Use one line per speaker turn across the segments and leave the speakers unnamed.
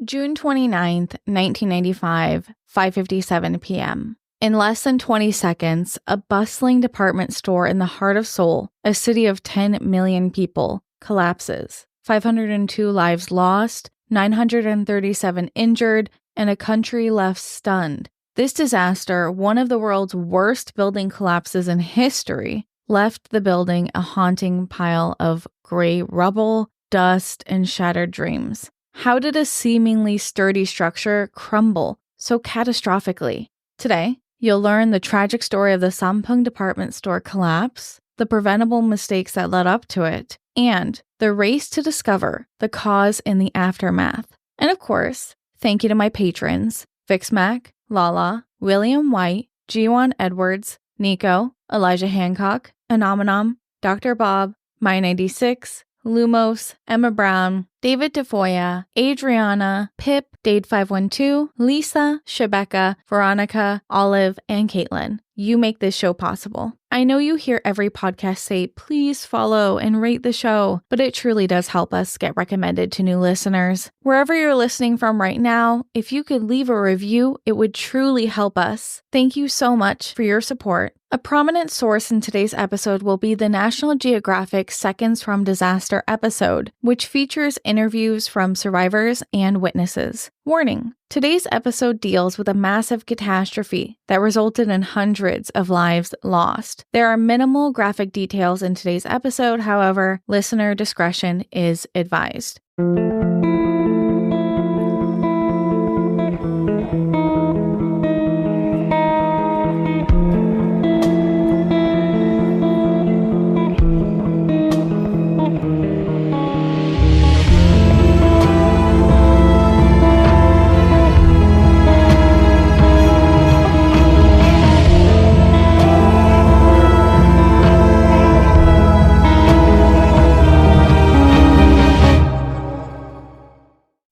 June 29th, 1995, 5:57 p.m. In less than 20 seconds, a bustling department store in the heart of Seoul, a city of 10 million people, collapses. 502 lives lost, 937 injured, and a country left stunned. This disaster, one of the world's worst building collapses in history, left the building a haunting pile of gray rubble, dust, and shattered dreams. How did a seemingly sturdy structure crumble so catastrophically? Today, you'll learn the tragic story of the Sampoong department store collapse, the preventable mistakes that led up to it, and the race to discover the cause in the aftermath. And of course, thank you to my patrons, Vixmac, Lala, William White, Jiwon Edwards, Nico, Elijah Hancock, Anomanom, Dr. Bob, My96, Lumos, Emma Brown, David DeFoya, Adriana, Pip, Dade512, Lisa, Shebecca, Veronica, Olive, and Caitlin. You make this show possible. I know you hear every podcast say, please follow and rate the show, but it truly does help us get recommended to new listeners. Wherever you're listening from right now, if you could leave a review, it would truly help us. Thank you so much for your support. A prominent source in today's episode will be the National Geographic Seconds from Disaster episode, which features interviews from survivors and witnesses. Warning: today's episode deals with a massive catastrophe that resulted in hundreds of lives lost. There are minimal graphic details in today's episode, however, listener discretion is advised.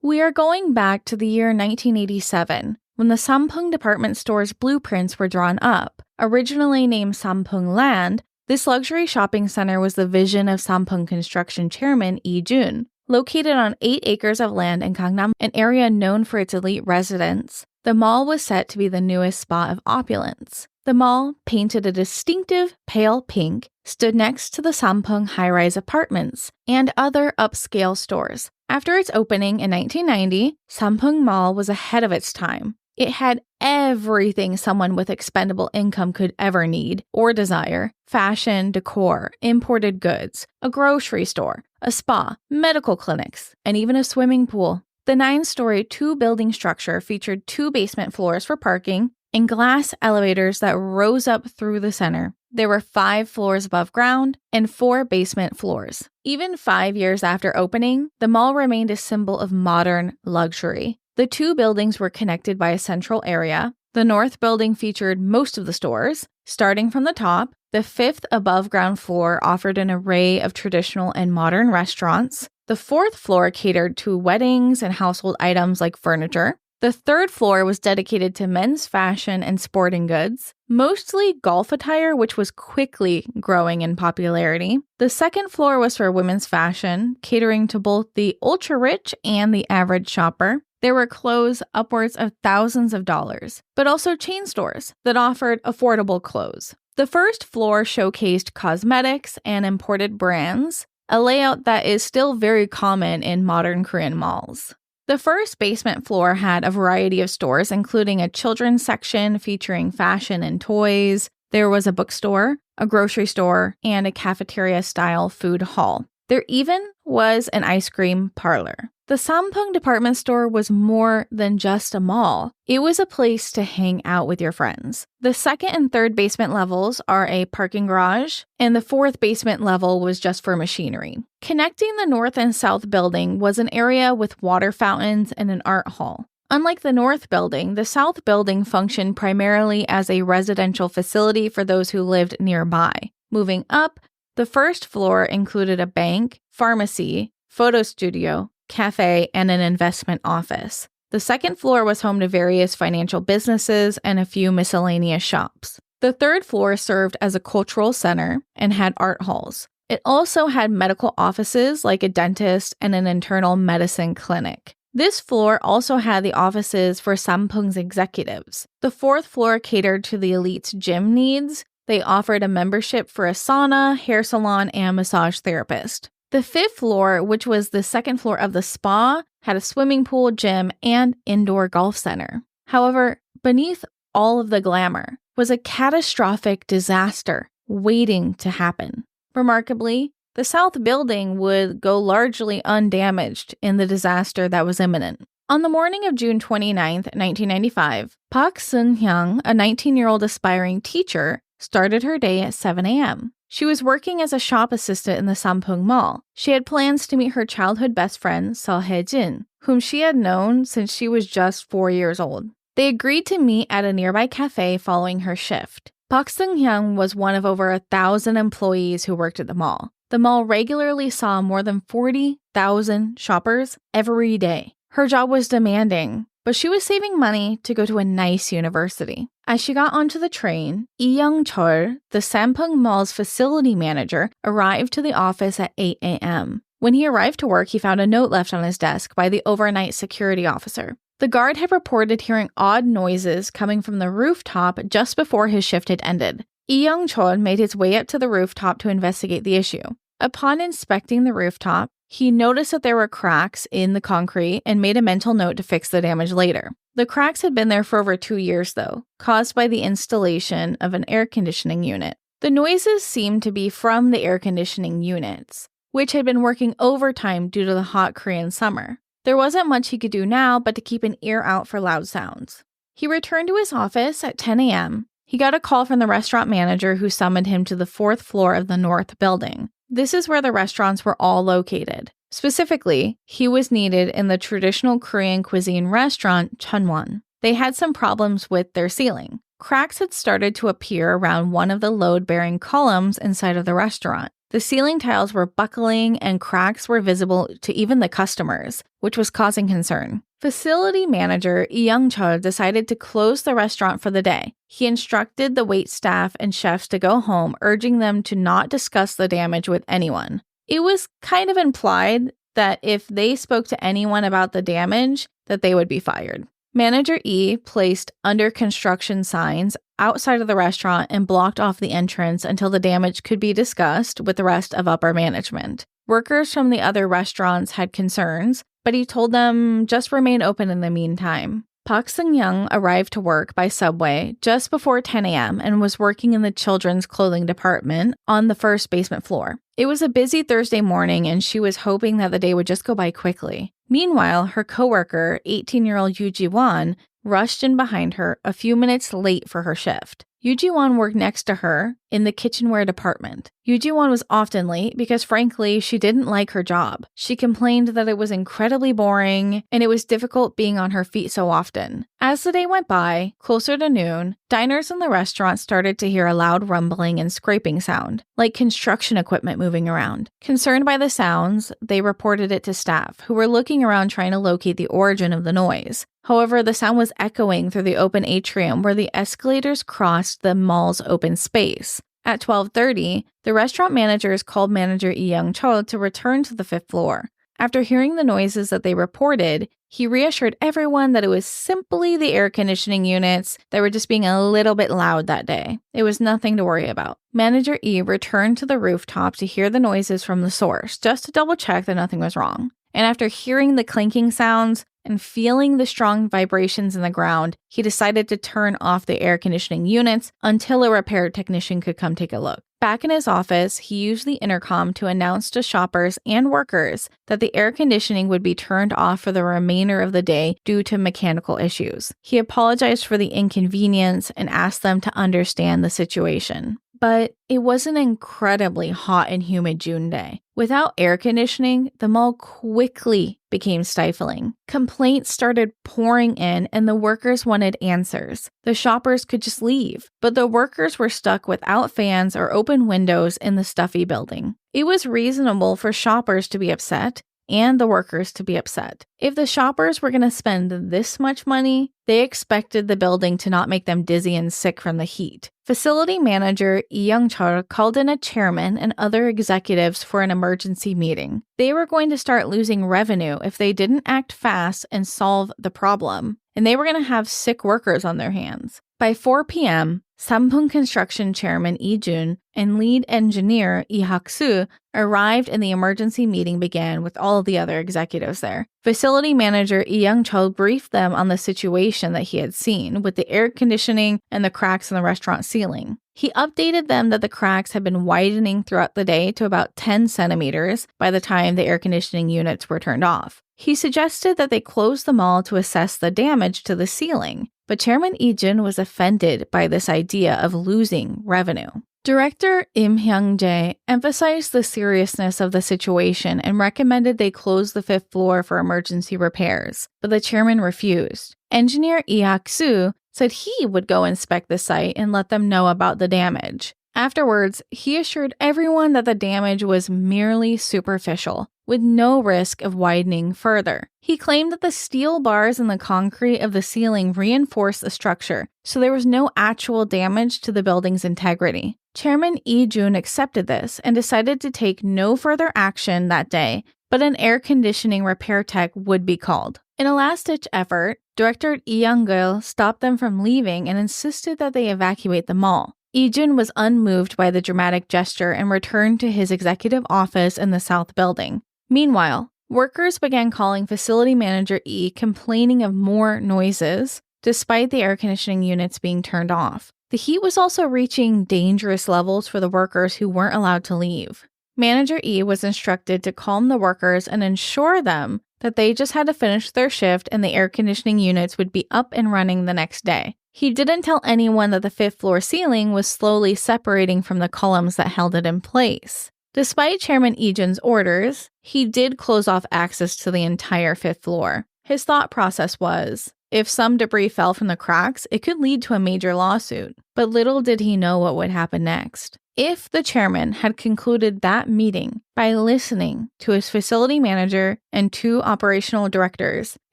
We are going back to the year 1987, when the Sampoong department store's blueprints were drawn up. Originally named Sampoong Land, this luxury shopping center was the vision of Sampoong Construction chairman Lee Jun. Located on 8 acres of land in Gangnam, an area known for its elite residents, the mall was set to be the newest spot of opulence. The mall, painted a distinctive pale pink, stood next to the Sampoong high-rise apartments and other upscale stores. After its opening in 1990, Sampoong Mall was ahead of its time. It had everything someone with expendable income could ever need or desire: fashion, decor, imported goods, a grocery store, a spa, medical clinics, and even a swimming pool. The 9-story 2-building structure featured 2 basement floors for parking and glass elevators that rose up through the center. There were 5 floors above ground and 4 basement floors. Even 5 years after opening, the mall remained a symbol of modern luxury. The 2 buildings were connected by a central area. The north building featured most of the stores. Starting from the top, the 5th above-ground floor offered an array of traditional and modern restaurants. The 4th floor catered to weddings and household items like furniture. The 3rd floor was dedicated to men's fashion and sporting goods, mostly golf attire, which was quickly growing in popularity. The 2nd floor was for women's fashion, catering to both the ultra-rich and the average shopper. There were clothes upwards of thousands of dollars, but also chain stores that offered affordable clothes. The 1st floor showcased cosmetics and imported brands, a layout that is still very common in modern Korean malls. The 1st basement floor had a variety of stores, including a children's section featuring fashion and toys. There was a bookstore, a grocery store, and a cafeteria-style food hall. There even was an ice cream parlor. The Sampoong department store was more than just a mall. It was a place to hang out with your friends. The 2nd and 3rd basement levels are a parking garage, and the 4th basement level was just for machinery. Connecting the north and south building was an area with water fountains and an art hall. Unlike the north building, the south building functioned primarily as a residential facility for those who lived nearby. Moving up, the 1st floor included a bank, pharmacy, photo studio, cafe, and an investment office. The 2nd floor was home to various financial businesses and a few miscellaneous shops. The 3rd floor served as a cultural center and had art halls. It also had medical offices like a dentist and an internal medicine clinic. This floor also had the offices for Sampoong's executives. The fourth floor catered to the elite's gym needs. They offered a membership for a sauna, hair salon, and massage therapist. The fifth floor, which was the second floor of the spa, had a swimming pool, gym, and indoor golf center. However, beneath all of the glamour was a catastrophic disaster waiting to happen. Remarkably, the south building would go largely undamaged in the disaster that was imminent. On the morning of June 29, 1995, Park Seung-hyung, a 19-year-old aspiring teacher, started her day at 7 a.m. She was working as a shop assistant in the Sampoong Mall. She had plans to meet her childhood best friend, Seo Hae-jin, whom she had known since she was just 4 years old. They agreed to meet at a nearby cafe following her shift. Park Seung-hyung was one of over 1,000 employees who worked at the mall. The mall regularly saw more than 40,000 shoppers every day. Her job was demanding, but she was saving money to go to a nice university. As she got onto the train, Lee Young-chol, the Sampoong Mall's facility manager, arrived to the office at 8 a.m. When he arrived to work, he found a note left on his desk by the overnight security officer. The guard had reported hearing odd noises coming from the rooftop just before his shift had ended. Lee Young-chol made his way up to the rooftop to investigate the issue. Upon inspecting the rooftop, he noticed that there were cracks in the concrete and made a mental note to fix the damage later. The cracks had been there for over 2 years, though, caused by the installation of an air conditioning unit. The noises seemed to be from the air conditioning units, which had been working overtime due to the hot Korean summer. There wasn't much he could do now but to keep an ear out for loud sounds. He returned to his office at 10 a.m. He got a call from the restaurant manager who summoned him to the 4th floor of the north building. This is where the restaurants were all located. Specifically, he was needed in the traditional Korean cuisine restaurant Chunwon. They had some problems with their ceiling. Cracks had started to appear around one of the load-bearing columns inside of the restaurant. The ceiling tiles were buckling and cracks were visible to even the customers, which was causing concern. Facility manager Lee Young-chol decided to close the restaurant for the day. He instructed the waitstaff and chefs to go home, urging them to not discuss the damage with anyone. It was kind of implied that if they spoke to anyone about the damage, that they would be fired. Manager E placed under construction signs outside of the restaurant and blocked off the entrance until the damage could be discussed with the rest of upper management. Workers from the other restaurants had concerns, but he told them just remain open in the meantime. Park Seung-hyung arrived to work by subway just before 10 a.m. and was working in the children's clothing department on the first basement floor. It was a busy Thursday morning and she was hoping that the day would just go by quickly. Meanwhile, her coworker, 18-year-old Yoo Ji-won, rushed in behind her a few minutes late for her shift. Yoo Ji-won worked next to her in the kitchenware department. Yoo Ji-won was often late because, frankly, she didn't like her job. She complained that it was incredibly boring and it was difficult being on her feet so often. As the day went by, closer to noon, diners in the restaurant started to hear a loud rumbling and scraping sound, like construction equipment moving around. Concerned by the sounds, they reported it to staff, who were looking around trying to locate the origin of the noise. However, the sound was echoing through the open atrium where the escalators crossed the mall's open space. At 12:30, the restaurant managers called manager Lee Young-chol to return to the 5th floor. After hearing the noises that they reported, he reassured everyone that it was simply the air conditioning units that were just being a little bit loud that day. It was nothing to worry about. Manager E returned to the rooftop to hear the noises from the source, just to double check that nothing was wrong. And after hearing the clinking sounds and feeling the strong vibrations in the ground, he decided to turn off the air conditioning units until a repair technician could come take a look. Back in his office, he used the intercom to announce to shoppers and workers that the air conditioning would be turned off for the remainder of the day due to mechanical issues. He apologized for the inconvenience and asked them to understand the situation. But it was an incredibly hot and humid June day. Without air conditioning, the mall quickly became stifling. Complaints started pouring in and the workers wanted answers. The shoppers could just leave, but the workers were stuck without fans or open windows in the stuffy building. It was reasonable for shoppers to be upset, and the workers to be upset. If the shoppers were going to spend this much money, they expected the building to not make them dizzy and sick from the heat. Facility manager Lee Young-chul called in a chairman and other executives for an emergency meeting. They were going to start losing revenue if they didn't act fast and solve the problem, and they were going to have sick workers on their hands. By 4 p.m., Sampoong Construction Chairman Lee Jun and lead engineer Lee Hak-soo arrived and the emergency meeting began with all of the other executives there. Facility manager Lee Young-chul briefed them on the situation that he had seen with the air conditioning and the cracks in the restaurant ceiling. He updated them that the cracks had been widening throughout the day to about 10 centimeters by the time the air conditioning units were turned off. He suggested that they close the mall to assess the damage to the ceiling, but Chairman Lee Jun was offended by this idea of losing revenue. Director Im Hyung-jae emphasized the seriousness of the situation and recommended they close the 5th floor for emergency repairs, but the chairman refused. Engineer Lee Hak-soo said he would go inspect the site and let them know about the damage. Afterwards, he assured everyone that the damage was merely superficial, with no risk of widening further. He claimed that the steel bars and the concrete of the ceiling reinforced the structure, so there was no actual damage to the building's integrity. Chairman Lee Jun accepted this and decided to take no further action that day, but an air conditioning repair tech would be called. In a last-ditch effort, Director Lee Young-gil stopped them from leaving and insisted that they evacuate the mall. Lee Jun was unmoved by the dramatic gesture and returned to his executive office in the South Building. Meanwhile, workers began calling facility manager Lee complaining of more noises, despite the air conditioning units being turned off. The heat was also reaching dangerous levels for the workers who weren't allowed to leave. Manager Lee was instructed to calm the workers and ensure them that they just had to finish their shift and the air conditioning units would be up and running the next day. He didn't tell anyone that the 5th floor ceiling was slowly separating from the columns that held it in place. Despite Chairman Lee Jun's orders, he did close off access to the entire 5th floor. His thought process was, if some debris fell from the cracks, it could lead to a major lawsuit. But little did he know what would happen next. If the chairman had concluded that meeting by listening to his facility manager and 2 operational directors,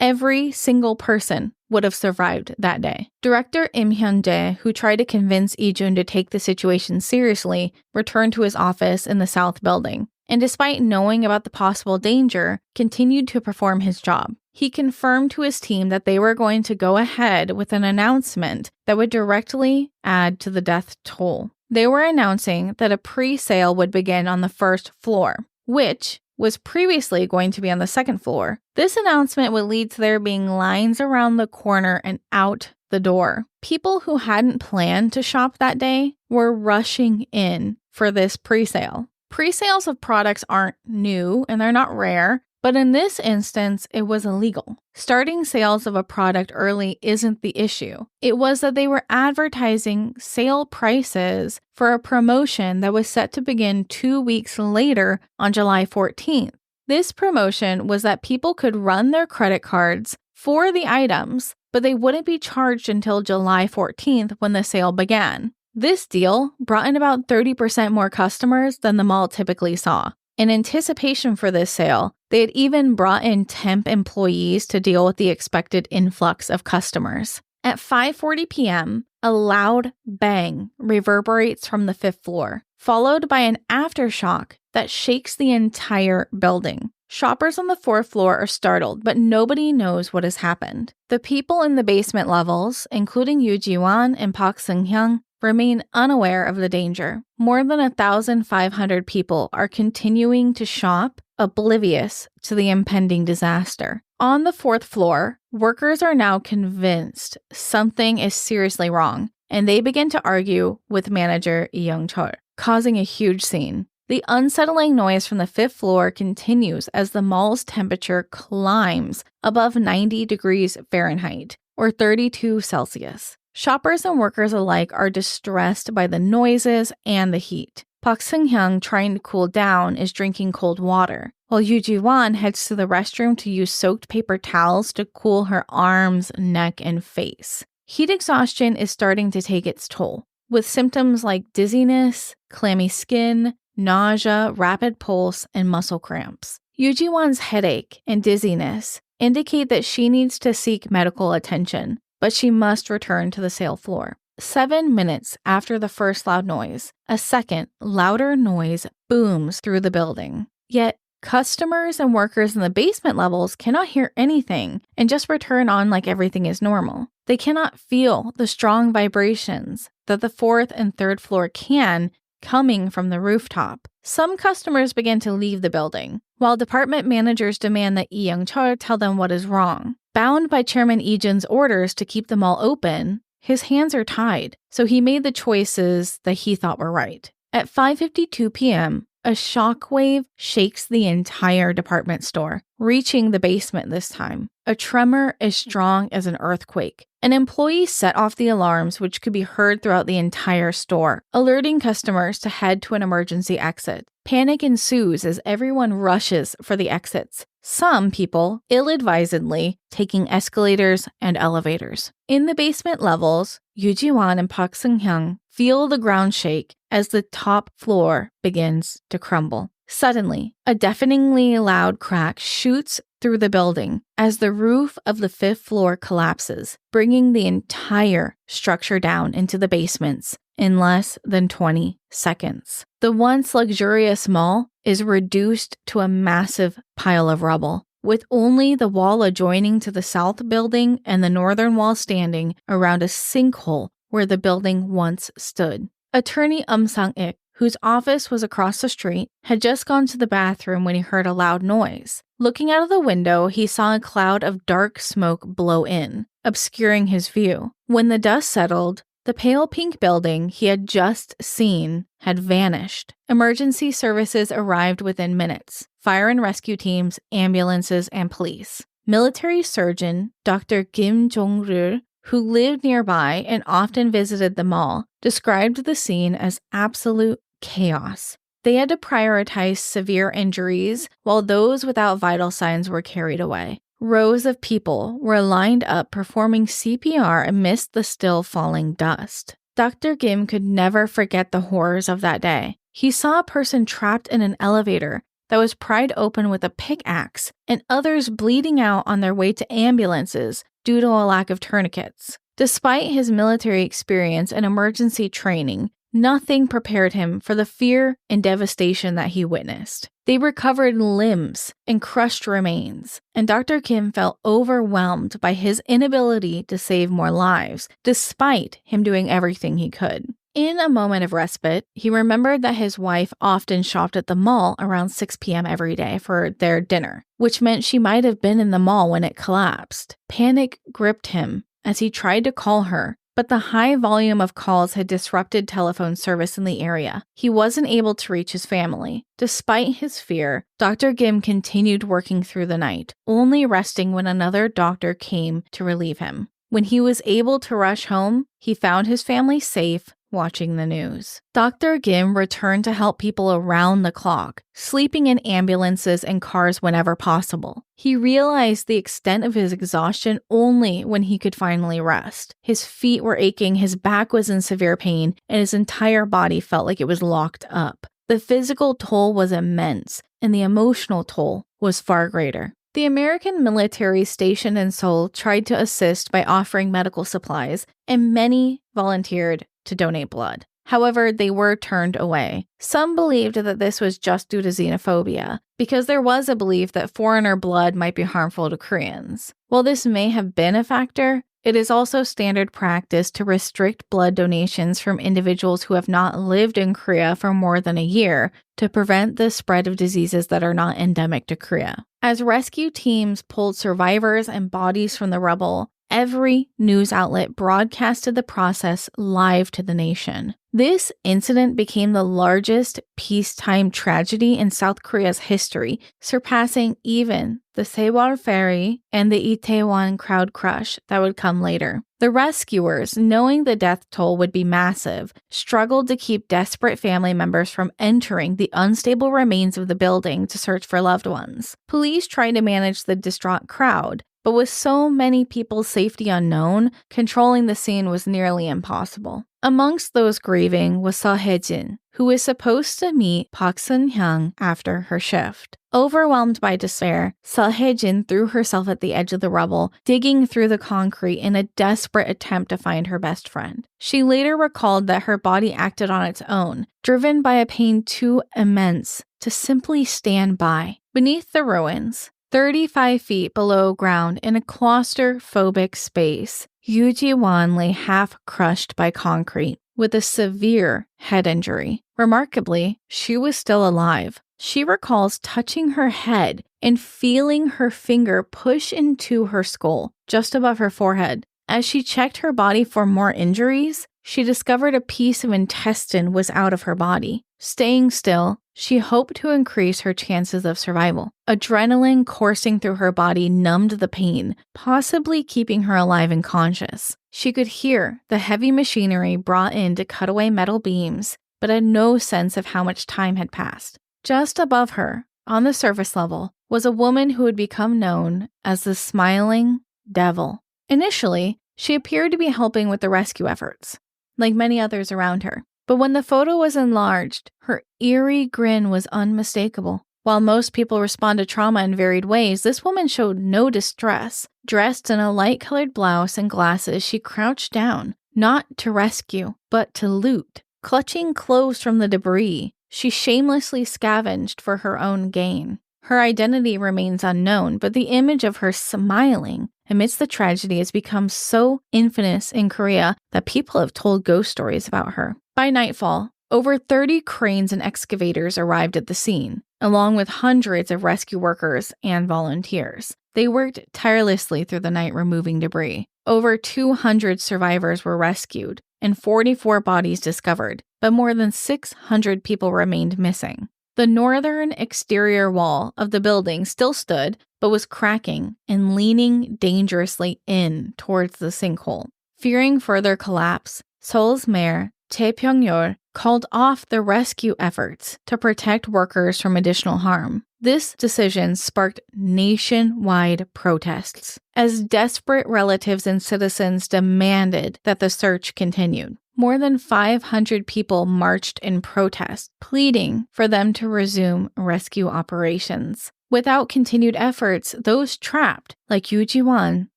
every single person would have survived that day. Director Im Hyun-jae, who tried to convince Lee Jun to take the situation seriously, returned to his office in the South Building, and despite knowing about the possible danger, continued to perform his job. He confirmed to his team that they were going to go ahead with an announcement that would directly add to the death toll. They were announcing that a pre-sale would begin on the 1st floor, which was previously going to be on the 2nd floor. This announcement would lead to there being lines around the corner and out the door. People who hadn't planned to shop that day were rushing in for this pre-sale. Pre-sales of products aren't new and they're not rare, but in this instance, it was illegal. Starting sales of a product early isn't the issue. It was that they were advertising sale prices for a promotion that was set to begin 2 weeks later on July 14th. This promotion was that people could run their credit cards for the items, but they wouldn't be charged until July 14th when the sale began. This deal brought in about 30% more customers than the mall typically saw. In anticipation for this sale, they had even brought in temp employees to deal with the expected influx of customers. At 5:40 p.m., a loud bang reverberates from the 5th floor, followed by an aftershock that shakes the entire building. Shoppers on the 4th floor are startled, but nobody knows what has happened. The people in the basement levels, including Yoo Ji-won and Park Seung-hyung, remain unaware of the danger. More than 1,500 people are continuing to shop, oblivious to the impending disaster. On the 4th floor, workers are now convinced something is seriously wrong, and they begin to argue with manager Lee Young-chul, causing a huge scene. The unsettling noise from the 5th floor continues as the mall's temperature climbs above 90 degrees Fahrenheit, or 32 Celsius. Shoppers and workers alike are distressed by the noises and the heat. Park Seung-hyung, trying to cool down, is drinking cold water, while Yoo Ji-won heads to the restroom to use soaked paper towels to cool her arms, neck, and face. Heat exhaustion is starting to take its toll, with symptoms like dizziness, clammy skin, nausea, rapid pulse, and muscle cramps. Yujiwan's headache and dizziness indicate that she needs to seek medical attention, but she must return to the sale floor. 7 minutes after the first loud noise, a second, louder noise booms through the building. Yet, customers and workers in the basement levels cannot hear anything and just return on like everything is normal. They cannot feel the strong vibrations that the fourth and third floor can coming from the rooftop. Some customers begin to leave the building, while department managers demand that Lee Young-chul tell them what is wrong. Bound by Chairman Lee Jun's orders to keep the mall open, his hands are tied, so he made the choices that he thought were right. At 5:52 p.m., a shockwave shakes the entire department store, reaching the basement this time. A tremor as strong as an earthquake. An employee set off the alarms, which could be heard throughout the entire store, alerting customers to head to an emergency exit. Panic ensues as everyone rushes for the exits. Some people, ill-advisedly, taking escalators and elevators. In the basement levels, Yoo Ji-won and Park Seung-hyung feel the ground shake as the top floor begins to crumble. Suddenly, a deafeningly loud crack shoots through the building as the roof of the 5th floor collapses, bringing the entire structure down into the basements in less than 20 seconds. The once luxurious mall is reduced to a massive pile of rubble, with only the wall adjoining to the south building and the northern wall standing around a sinkhole where the building once stood. Attorney Sang-ik, whose office was across the street, had just gone to the bathroom when he heard a loud noise. Looking out of the window, he saw a cloud of dark smoke blow in, obscuring his view. When the dust settled, the pale pink building he had just seen had vanished. Emergency services arrived within minutes. Fire and rescue teams, ambulances, and police. Military surgeon Dr. Kim Jong-ril, who lived nearby and often visited the mall, described the scene as absolute chaos. They had to prioritize severe injuries, while those without vital signs were carried away. Rows of people were lined up performing CPR amidst the still falling dust. Dr. Kim could never forget the horrors of that day. He saw a person trapped in an elevator that was pried open with a pickaxe, and others bleeding out on their way to ambulances due to a lack of tourniquets. Despite his military experience and emergency training, nothing prepared him for the fear and devastation that he witnessed. They recovered limbs and crushed remains, and Dr. Kim felt overwhelmed by his inability to save more lives, despite him doing everything he could. In a moment of respite, he remembered that his wife often shopped at the mall around 6 p.m. every day for their dinner, which meant she might have been in the mall when it collapsed. Panic gripped him as he tried to call her, but the high volume of calls had disrupted telephone service in the area. He wasn't able to reach his family. Despite his fear, Dr. Kim continued working through the night, only resting when another doctor came to relieve him. When he was able to rush home, he found his family safe, watching the news. Dr. Kim returned to help people around the clock, sleeping in ambulances and cars whenever possible. He realized the extent of his exhaustion only when he could finally rest. His feet were aching, his back was in severe pain, and his entire body felt like it was locked up. The physical toll was immense, and the emotional toll was far greater. The American military stationed in Seoul tried to assist by offering medical supplies, and many volunteered to donate blood. However, they were turned away. Some believed that this was just due to xenophobia, because there was a belief that foreigner blood might be harmful to Koreans. While this may have been a factor, it is also standard practice to restrict blood donations from individuals who have not lived in Korea for more than a year to prevent the spread of diseases that are not endemic to Korea. As rescue teams pulled survivors and bodies from the rubble, every news outlet broadcasted the process live to the nation. This incident became the largest peacetime tragedy in South Korea's history, surpassing even the Sewol Ferry and the Itaewon crowd crush that would come later. The rescuers, knowing the death toll would be massive, struggled to keep desperate family members from entering the unstable remains of the building to search for loved ones. Police tried to manage the distraught crowd, but with so many people's safety unknown, controlling the scene was nearly impossible. Amongst those grieving was Seo Hye-jin, who was supposed to meet Park Seung-hyung after her shift. Overwhelmed by despair, Seo Hye-jin threw herself at the edge of the rubble, digging through the concrete in a desperate attempt to find her best friend. She later recalled that her body acted on its own, driven by a pain too immense to simply stand by. Beneath the ruins, 35 feet below ground in a claustrophobic space, Yoo Ji-won lay half-crushed by concrete with a severe head injury. Remarkably, she was still alive. She recalls touching her head and feeling her finger push into her skull, just above her forehead. As she checked her body for more injuries, she discovered a piece of intestine was out of her body. Staying still, she hoped to increase her chances of survival. Adrenaline coursing through her body numbed the pain, possibly keeping her alive and conscious. She could hear the heavy machinery brought in to cut away metal beams, but had no sense of how much time had passed. Just above her, on the surface level, was a woman who had become known as the Smiling Devil. Initially, she appeared to be helping with the rescue efforts, like many others around her. But when the photo was enlarged, her eerie grin was unmistakable. While most people respond to trauma in varied ways, this woman showed no distress. Dressed in a light-colored blouse and glasses, she crouched down, not to rescue, but to loot. Clutching clothes from the debris, she shamelessly scavenged for her own gain. Her identity remains unknown, but the image of her smiling amidst the tragedy has become so infamous in Korea that people have told ghost stories about her. By nightfall, over 30 cranes and excavators arrived at the scene, along with hundreds of rescue workers and volunteers. They worked tirelessly through the night removing debris. Over 200 survivors were rescued and 44 bodies discovered, but more than 600 people remained missing. The northern exterior wall of the building still stood, but was cracking and leaning dangerously in towards the sinkhole. Fearing further collapse, Seoul's mayor, Chae Pyong-yeol, called off the rescue efforts to protect workers from additional harm. This decision sparked nationwide protests, as desperate relatives and citizens demanded that the search continued. More than 500 people marched in protest, pleading for them to resume rescue operations. Without continued efforts, those trapped, like Yoo Ji-won,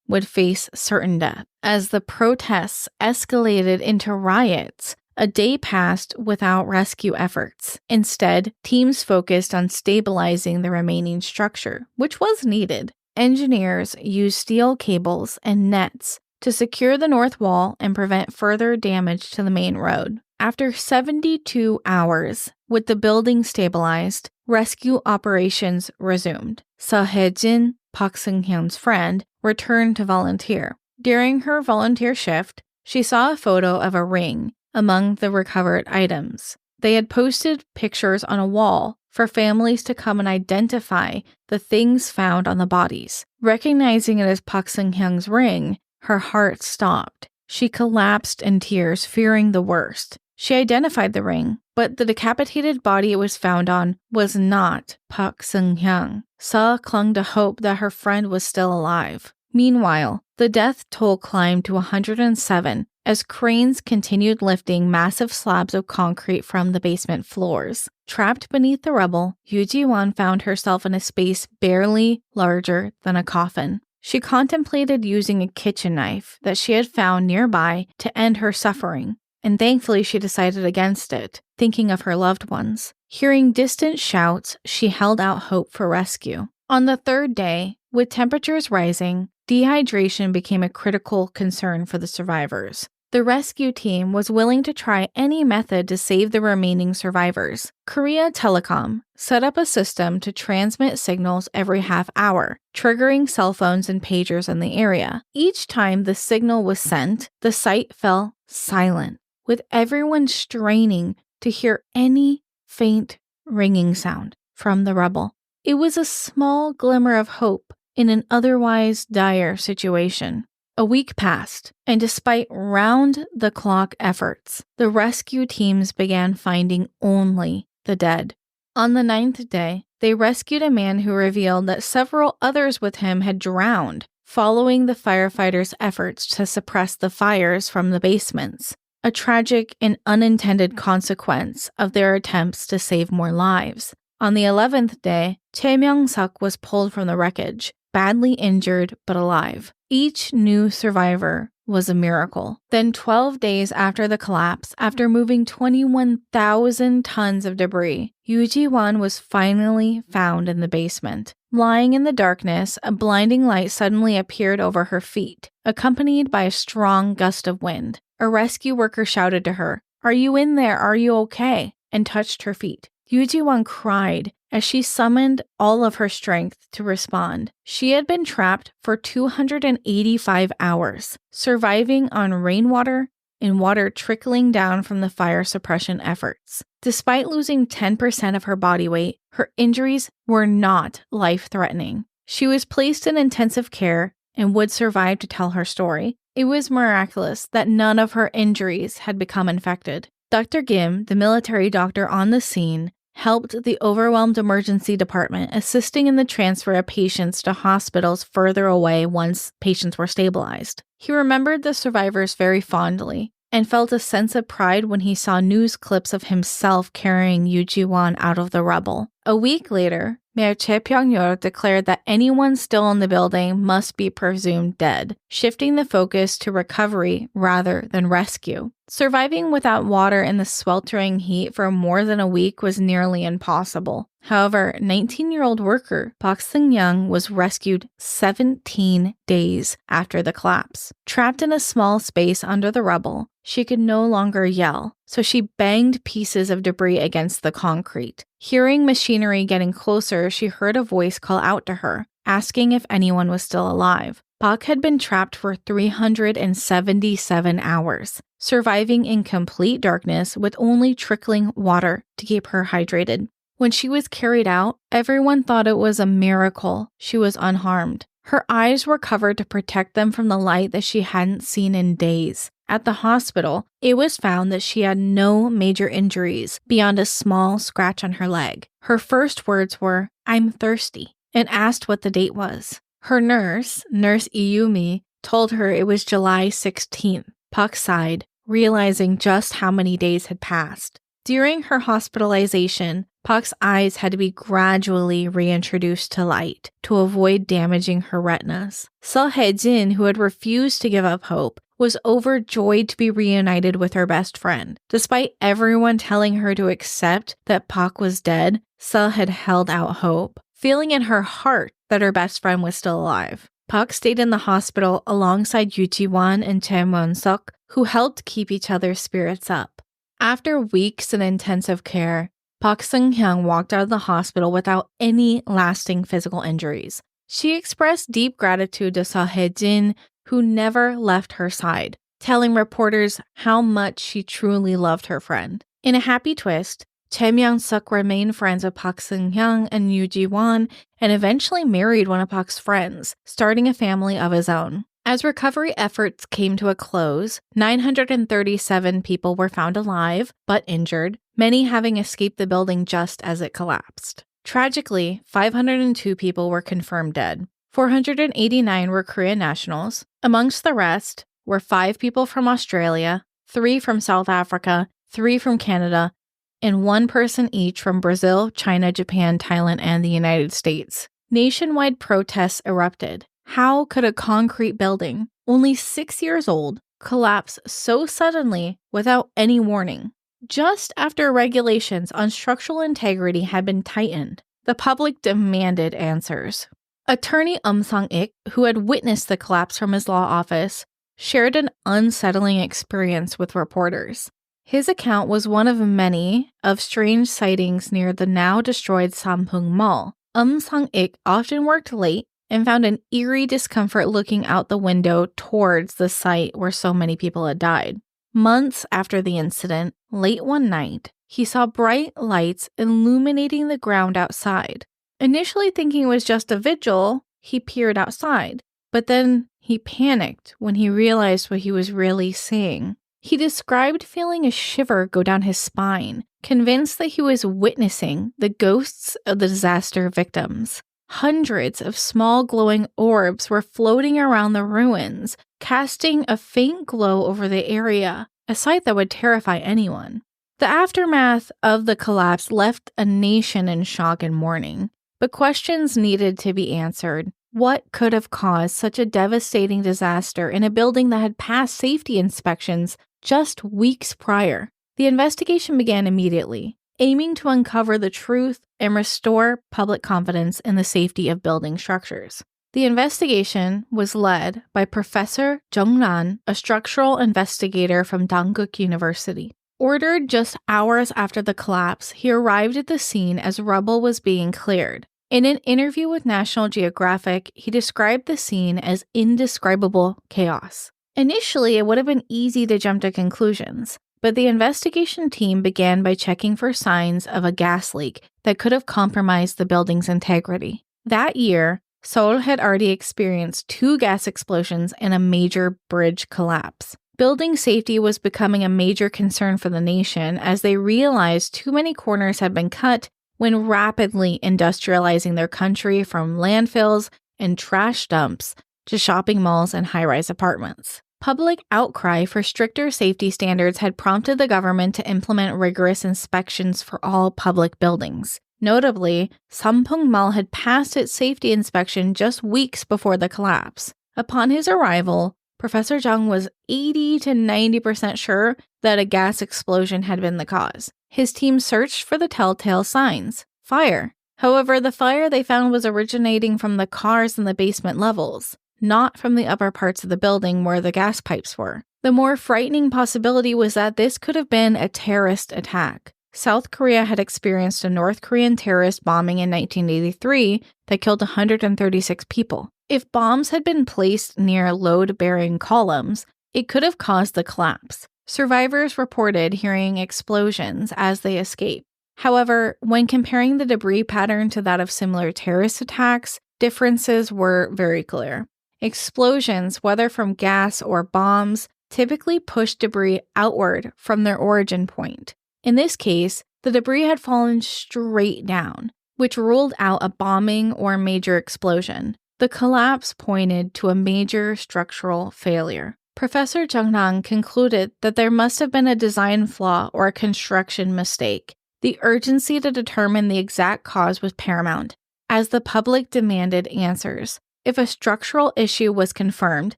would face certain death. As the protests escalated into riots, a day passed without rescue efforts. Instead, teams focused on stabilizing the remaining structure, which was needed. Engineers used steel cables and nets to secure the north wall and prevent further damage to the main road. After 72 hours, with the building stabilized, rescue operations resumed. Seo Hye-jin, Park Seung-hyung's friend, returned to volunteer. During her volunteer shift, she saw a photo of a ring among the recovered items. They had posted pictures on a wall for families to come and identify the things found on the bodies. Recognizing it as Park Seung-hyung's ring, her heart stopped. She collapsed in tears, fearing the worst. She identified the ring, but the decapitated body it was found on was not Park Seung-hyung. Seo clung to hope that her friend was still alive. Meanwhile, the death toll climbed to 107 as cranes continued lifting massive slabs of concrete from the basement floors. Trapped beneath the rubble, Yoo Ji-won found herself in a space barely larger than a coffin. She contemplated using a kitchen knife that she had found nearby to end her suffering, and thankfully she decided against it, thinking of her loved ones. Hearing distant shouts, she held out hope for rescue. On the third day, with temperatures rising, dehydration became a critical concern for the survivors. The rescue team was willing to try any method to save the remaining survivors. Korea Telecom set up a system to transmit signals every half hour, triggering cell phones and pagers in the area. Each time the signal was sent, the site fell silent, with everyone straining to hear any faint ringing sound from the rubble. It was a small glimmer of hope in an otherwise dire situation. A week passed, and despite round-the-clock efforts, the rescue teams began finding only the dead. On the 9th day, they rescued a man who revealed that several others with him had drowned following the firefighters' efforts to suppress the fires from the basements. a tragic and unintended consequence of their attempts to save more lives. On the 11th day, Chae Myung-suk was pulled from the wreckage, badly injured but alive. Each new survivor was a miracle. Then 12 days after the collapse, after moving 21,000 tons of debris, Yoo Ji-won was finally found in the basement. Lying in the darkness, a blinding light suddenly appeared over her feet, accompanied by a strong gust of wind. A rescue worker shouted to her, "Are you in there? Are you okay?" and touched her feet. Yoo Ji-won cried as she summoned all of her strength to respond. She had been trapped for 285 hours, surviving on rainwater and water trickling down from the fire suppression efforts. Despite losing 10% of her body weight, her injuries were not life-threatening. She was placed in intensive care and would survive to tell her story. It was miraculous that none of her injuries had become infected. Dr. Kim, the military doctor on the scene, helped the overwhelmed emergency department, assisting in the transfer of patients to hospitals further away once patients were stabilized. He remembered the survivors very fondly and felt a sense of pride when he saw news clips of himself carrying Yoo Ji-won out of the rubble. A week later, Mayor Chae Pyong-yeol declared that anyone still in the building must be presumed dead, shifting the focus to recovery rather than rescue. Surviving without water in the sweltering heat for more than a week was nearly impossible. However, 19-year-old worker Park Seung-young was rescued 17 days after the collapse. Trapped in a small space under the rubble, she could no longer yell, so she banged pieces of debris against the concrete. Hearing machinery getting closer, she heard a voice call out to her, asking if anyone was still alive. Park had been trapped for 377 hours, surviving in complete darkness with only trickling water to keep her hydrated. When she was carried out, everyone thought it was a miracle she was unharmed. Her eyes were covered to protect them from the light that she hadn't seen in days. At the hospital, it was found that she had no major injuries beyond a small scratch on her leg. Her first words were, "I'm thirsty," and asked what the date was. Her nurse, Nurse Iyumi, told her it was July 16th. Park sighed, realizing just how many days had passed. During her hospitalization, Park's eyes had to be gradually reintroduced to light to avoid damaging her retinas. Seo Hae-jin, who had refused to give up hope, was overjoyed to be reunited with her best friend. Despite everyone telling her to accept that Park was dead, Seo had held out hope, feeling in her heart that her best friend was still alive. Park stayed in the hospital alongside Yoo Ji-won and Chae Myung-suk, who helped keep each other's spirits up. After weeks in intensive care, Park Seung-hyung walked out of the hospital without any lasting physical injuries. She expressed deep gratitude to Seo Hae-jin, who never left her side, telling reporters how much she truly loved her friend. In a happy twist, Chae Myung-suk remained friends with Park Seung-hyung and Yoo Ji-won and eventually married one of Park's friends, starting a family of his own. As recovery efforts came to a close, 937 people were found alive but injured, many having escaped the building just as it collapsed. Tragically, 502 people were confirmed dead. 489 were Korean nationals. Amongst the rest were 5 people from Australia, 3 from South Africa, 3 from Canada, and 1 person each from Brazil, China, Japan, Thailand, and the United States. Nationwide protests erupted. How could a concrete building, only 6 years old, collapse so suddenly without any warning? Just after regulations on structural integrity had been tightened, the public demanded answers. Attorney Sang-ik, who had witnessed the collapse from his law office, shared an unsettling experience with reporters. His account was one of many of strange sightings near the now-destroyed Sampoong Mall. Sang-ik often worked late and found an eerie discomfort looking out the window towards the site where so many people had died. Months after the incident, late one night, he saw bright lights illuminating the ground outside. Initially thinking it was just a vigil, he peered outside, but then he panicked when he realized what he was really seeing. He described feeling a shiver go down his spine, convinced that he was witnessing the ghosts of the disaster victims. Hundreds of small glowing orbs were floating around the ruins, casting a faint glow over the area a sight that would terrify anyone. The aftermath of the collapse left a nation in shock and mourning, but questions needed to be answered. What could have caused such a devastating disaster in a building that had passed safety inspections just weeks prior? The investigation began immediately, aiming to uncover the truth and restore public confidence in the safety of building structures. The investigation was led by Professor Jung Nan, a structural investigator from Dankook University. Ordered just hours after the collapse, he arrived at the scene as rubble was being cleared. In an interview with National Geographic, he described the scene as indescribable chaos. Initially, it would have been easy to jump to conclusions, but the investigation team began by checking for signs of a gas leak that could have compromised the building's integrity. That year, Seoul had already experienced 2 gas explosions and a major bridge collapse. Building safety was becoming a major concern for the nation as they realized too many corners had been cut when rapidly industrializing their country from landfills and trash dumps to shopping malls and high-rise apartments. Public outcry for stricter safety standards had prompted the government to implement rigorous inspections for all public buildings. Notably, Sampoong Mall had passed its safety inspection just weeks before the collapse. Upon his arrival, Professor Jung was 80 to 90% sure that a gas explosion had been the cause. His team searched for the telltale signs: fire. However, the fire they found was originating from the cars in the basement levels, not from the upper parts of the building where the gas pipes were. The more frightening possibility was that this could have been a terrorist attack. South Korea had experienced a North Korean terrorist bombing in 1983 that killed 136 people. If bombs had been placed near load-bearing columns, it could have caused the collapse. Survivors reported hearing explosions as they escaped. However, when comparing the debris pattern to that of similar terrorist attacks, differences were very clear. Explosions, whether from gas or bombs, typically push debris outward from their origin point. In this case, the debris had fallen straight down, which ruled out a bombing or major explosion. The collapse pointed to a major structural failure. Professor Jung-nan concluded that there must have been a design flaw or a construction mistake. The urgency to determine the exact cause was paramount, as the public demanded answers. If a structural issue was confirmed,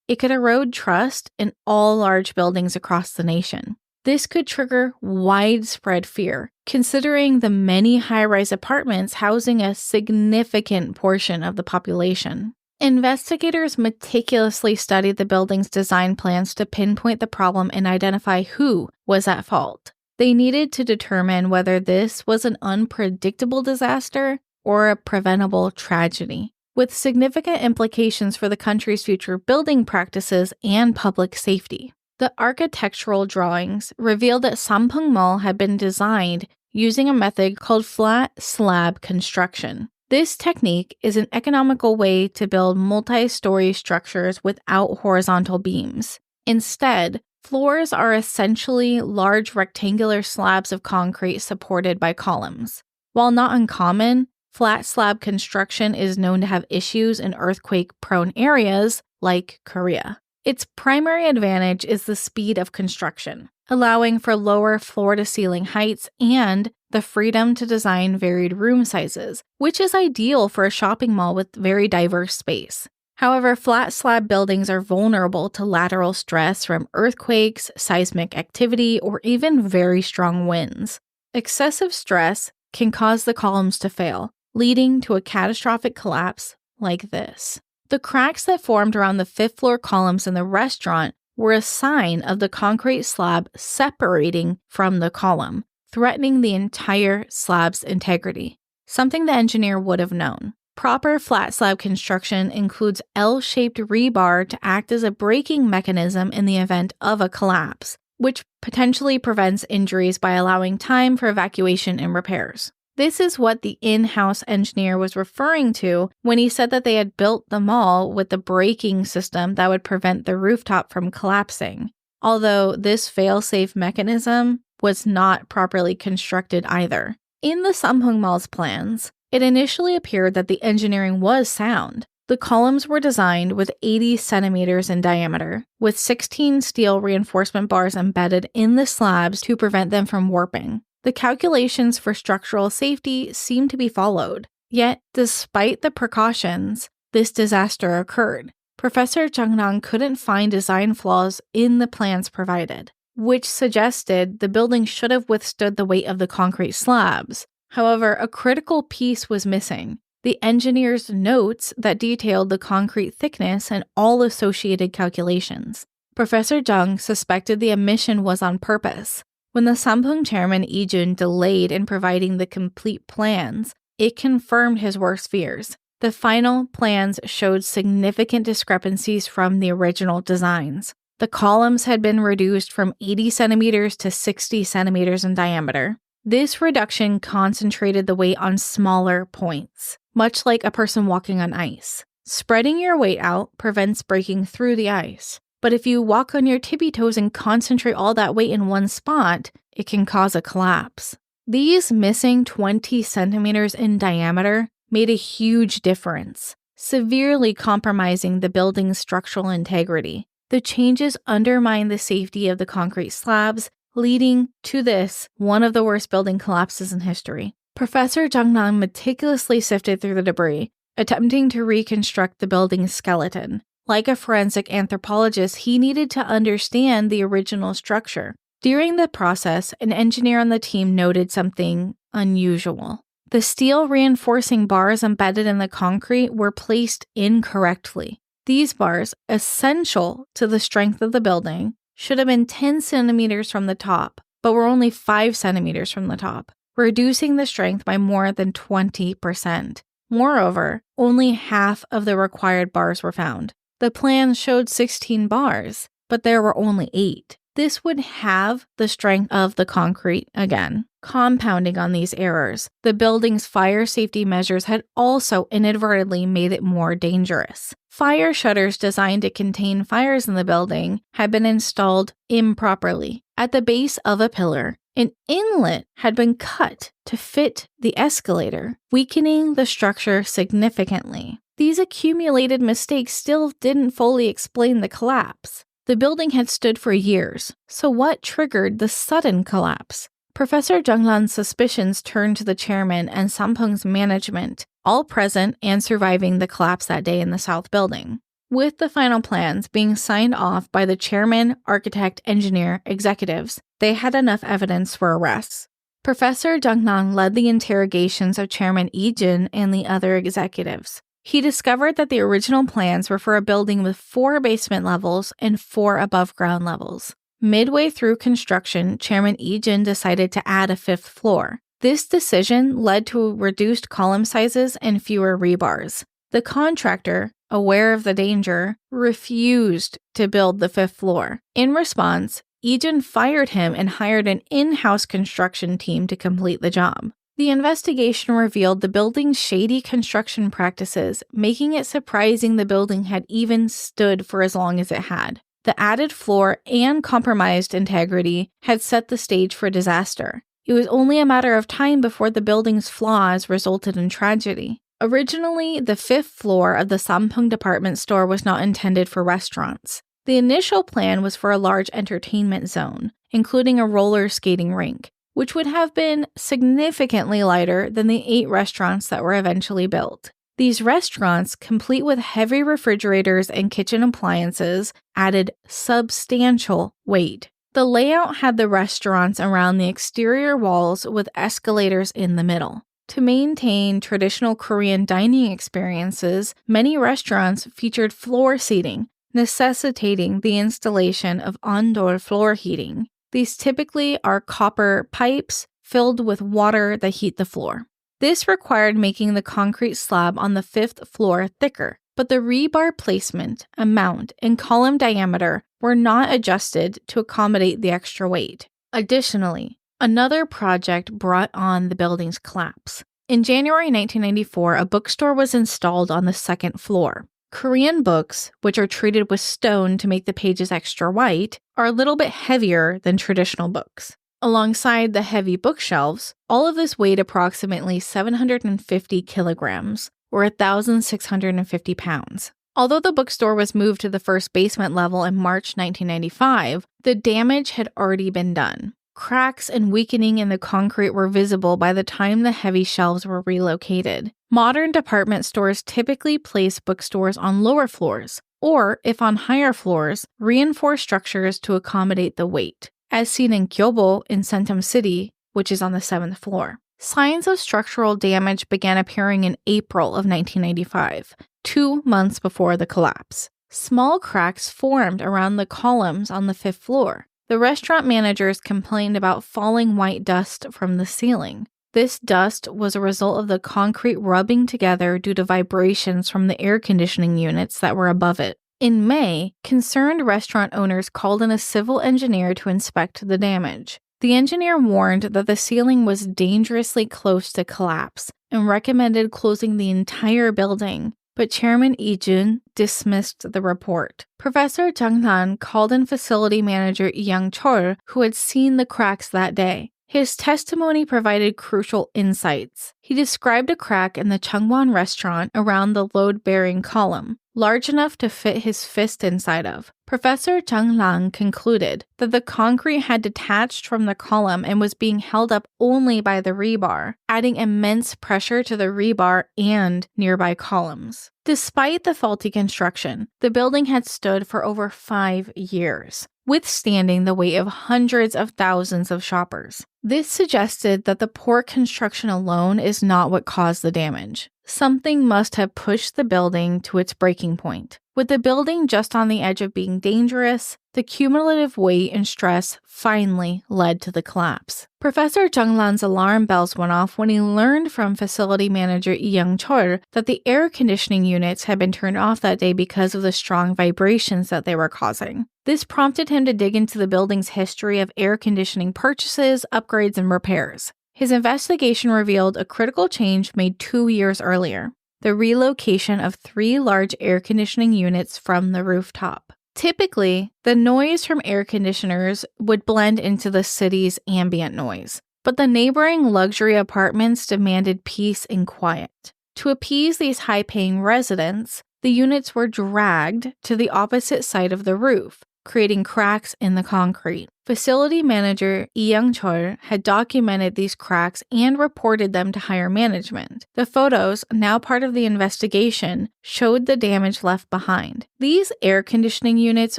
it could erode trust in all large buildings across the nation. This could trigger widespread fear, considering the many high-rise apartments housing a significant portion of the population. Investigators meticulously studied the building's design plans to pinpoint the problem and identify who was at fault. They needed to determine whether this was an unpredictable disaster or a preventable tragedy, with significant implications for the country's future building practices and public safety. The architectural drawings revealed that Sampoong Mall had been designed using a method called flat slab construction. This technique is an economical way to build multi-story structures without horizontal beams. Instead, floors are essentially large rectangular slabs of concrete supported by columns. While not uncommon, flat slab construction is known to have issues in earthquake-prone areas like Korea. Its primary advantage is the speed of construction, allowing for lower floor-to-ceiling heights and the freedom to design varied room sizes, which is ideal for a shopping mall with very diverse space. However, flat slab buildings are vulnerable to lateral stress from earthquakes, seismic activity, or even very strong winds. Excessive stress can cause the columns to fail, leading to a catastrophic collapse like this. The cracks that formed around the fifth-floor columns in the restaurant were a sign of the concrete slab separating from the column, threatening the entire slab's integrity, something the engineer would have known. Proper flat slab construction includes L-shaped rebar to act as a braking mechanism in the event of a collapse, which potentially prevents injuries by allowing time for evacuation and repairs. This is what the in-house engineer was referring to when he said that they had built the mall with the braking system that would prevent the rooftop from collapsing, although this fail-safe mechanism was not properly constructed either. In the Sampoong Mall's plans, it initially appeared that the engineering was sound. The columns were designed with 80 centimeters in diameter, with 16 steel reinforcement bars embedded in the slabs to prevent them from warping. The calculations for structural safety seemed to be followed. Yet, despite the precautions, this disaster occurred. Professor Jungnan couldn't find design flaws in the plans provided, which suggested the building should have withstood the weight of the concrete slabs. However, a critical piece was missing: the engineer's notes that detailed the concrete thickness and all associated calculations. Professor Jung suspected the omission was on purpose. When the Sampoong chairman Lee Jun delayed in providing the complete plans, it confirmed his worst fears. The final plans showed significant discrepancies from the original designs. The columns had been reduced from 80 centimeters to 60 centimeters in diameter. This reduction concentrated the weight on smaller points, much like a person walking on ice. Spreading your weight out prevents breaking through the ice. But if you walk on your tippy toes and concentrate all that weight in one spot, it can cause a collapse. These missing 20 centimeters in diameter made a huge difference, severely compromising the building's structural integrity. The changes undermined the safety of the concrete slabs, leading to this, one of the worst building collapses in history. Professor Jungnan meticulously sifted through the debris, attempting to reconstruct the building's skeleton. Like a forensic anthropologist, he needed to understand the original structure. During the process, an engineer on the team noted something unusual. The steel reinforcing bars embedded in the concrete were placed incorrectly. These bars, essential to the strength of the building, should have been 10 centimeters from the top, but were only 5 centimeters from the top, reducing the strength by more than 20%. Moreover, only half of the required bars were found. The plans showed 16 bars, but there were only 8. This would halve the strength of the concrete again. Compounding on these errors, the building's fire safety measures had also inadvertently made it more dangerous. Fire shutters designed to contain fires in the building had been installed improperly. At the base of a pillar, an inlet had been cut to fit the escalator, weakening the structure significantly. These accumulated mistakes still didn't fully explain the collapse. The building had stood for years, so what triggered the sudden collapse? Professor Junglan's suspicions turned to the chairman and Sampoong's management, all present and surviving the collapse that day in the South Building. With the final plans being signed off by the chairman, architect, engineer, executives, they had enough evidence for arrests. Professor Jungnan led the interrogations of Chairman Lee Jun and the other executives. He discovered that the original plans were for a building with 4 basement levels and 4 above-ground levels. Midway through construction, Chairman Lee Jun decided to add a 5th floor. This decision led to reduced column sizes and fewer rebars. The contractor, aware of the danger, refused to build the 5th floor. In response, Lee Jun fired him and hired an in-house construction team to complete the job. The investigation revealed the building's shady construction practices, making it surprising the building had even stood for as long as it had. The added floor and compromised integrity had set the stage for disaster. It was only a matter of time before the building's flaws resulted in tragedy. Originally, the 5th floor of the Sampoong department store was not intended for restaurants. The initial plan was for a large entertainment zone, including a roller skating rink, which would have been significantly lighter than the 8 restaurants that were eventually built. These restaurants, complete with heavy refrigerators and kitchen appliances, added substantial weight. The layout had the restaurants around the exterior walls with escalators in the middle. To maintain traditional Korean dining experiences, many restaurants featured floor seating, necessitating the installation of ondol floor heating. These typically are copper pipes filled with water that heat the floor. This required making the concrete slab on the 5th floor thicker, but the rebar placement, amount, and column diameter were not adjusted to accommodate the extra weight. Additionally, another project brought on the building's collapse. In January 1994, a bookstore was installed on the 2nd floor. Korean books, which are treated with stone to make the pages extra white, are a little bit heavier than traditional books. Alongside the heavy bookshelves, all of this weighed approximately 750 kilograms, were 1,650 pounds. Although the bookstore was moved to the first basement level in March 1995, the damage had already been done. Cracks and weakening in the concrete were visible by the time the heavy shelves were relocated. Modern department stores typically place bookstores on lower floors, or, if on higher floors, reinforce structures to accommodate the weight, as seen in Gyobo in Sentam City, which is on the 7th floor. Signs of structural damage began appearing in April of 1995, 2 months before the collapse. Small cracks formed around the columns on the 5th floor. The restaurant managers complained about falling white dust from the ceiling. This dust was a result of the concrete rubbing together due to vibrations from the air conditioning units that were above it. In May, concerned restaurant owners called in a civil engineer to inspect the damage. The engineer warned that the ceiling was dangerously close to collapse and recommended closing the entire building, but Chairman Lee Jun dismissed the report. Professor Jung Han called in facility manager Yang Chol, who had seen the cracks that day. His testimony provided crucial insights. He described a crack in the Chungwon restaurant around the load-bearing column, large enough to fit his fist inside of. Professor Jung Lang concluded that the concrete had detached from the column and was being held up only by the rebar, adding immense pressure to the rebar and nearby columns. Despite the faulty construction, the building had stood for over 5 years, withstanding the weight of hundreds of thousands of shoppers. This suggested that the poor construction alone is not what caused the damage. Something must have pushed the building to its breaking point. With the building just on the edge of being dangerous, the cumulative weight and stress finally led to the collapse. Professor Jung Lan's alarm bells went off when he learned from facility manager Lee Young-chol that the air conditioning units had been turned off that day because of the strong vibrations that they were causing. This prompted him to dig into the building's history of air conditioning purchases, upgrades, and repairs. His investigation revealed a critical change made 2 years earlier: the relocation of 3 large air conditioning units from the rooftop. Typically, the noise from air conditioners would blend into the city's ambient noise, but the neighboring luxury apartments demanded peace and quiet. To appease these high-paying residents, the units were dragged to the opposite side of the roof, creating cracks in the concrete. Facility manager Lee Young-chol had documented these cracks and reported them to higher management. The photos, now part of the investigation, showed the damage left behind. These air conditioning units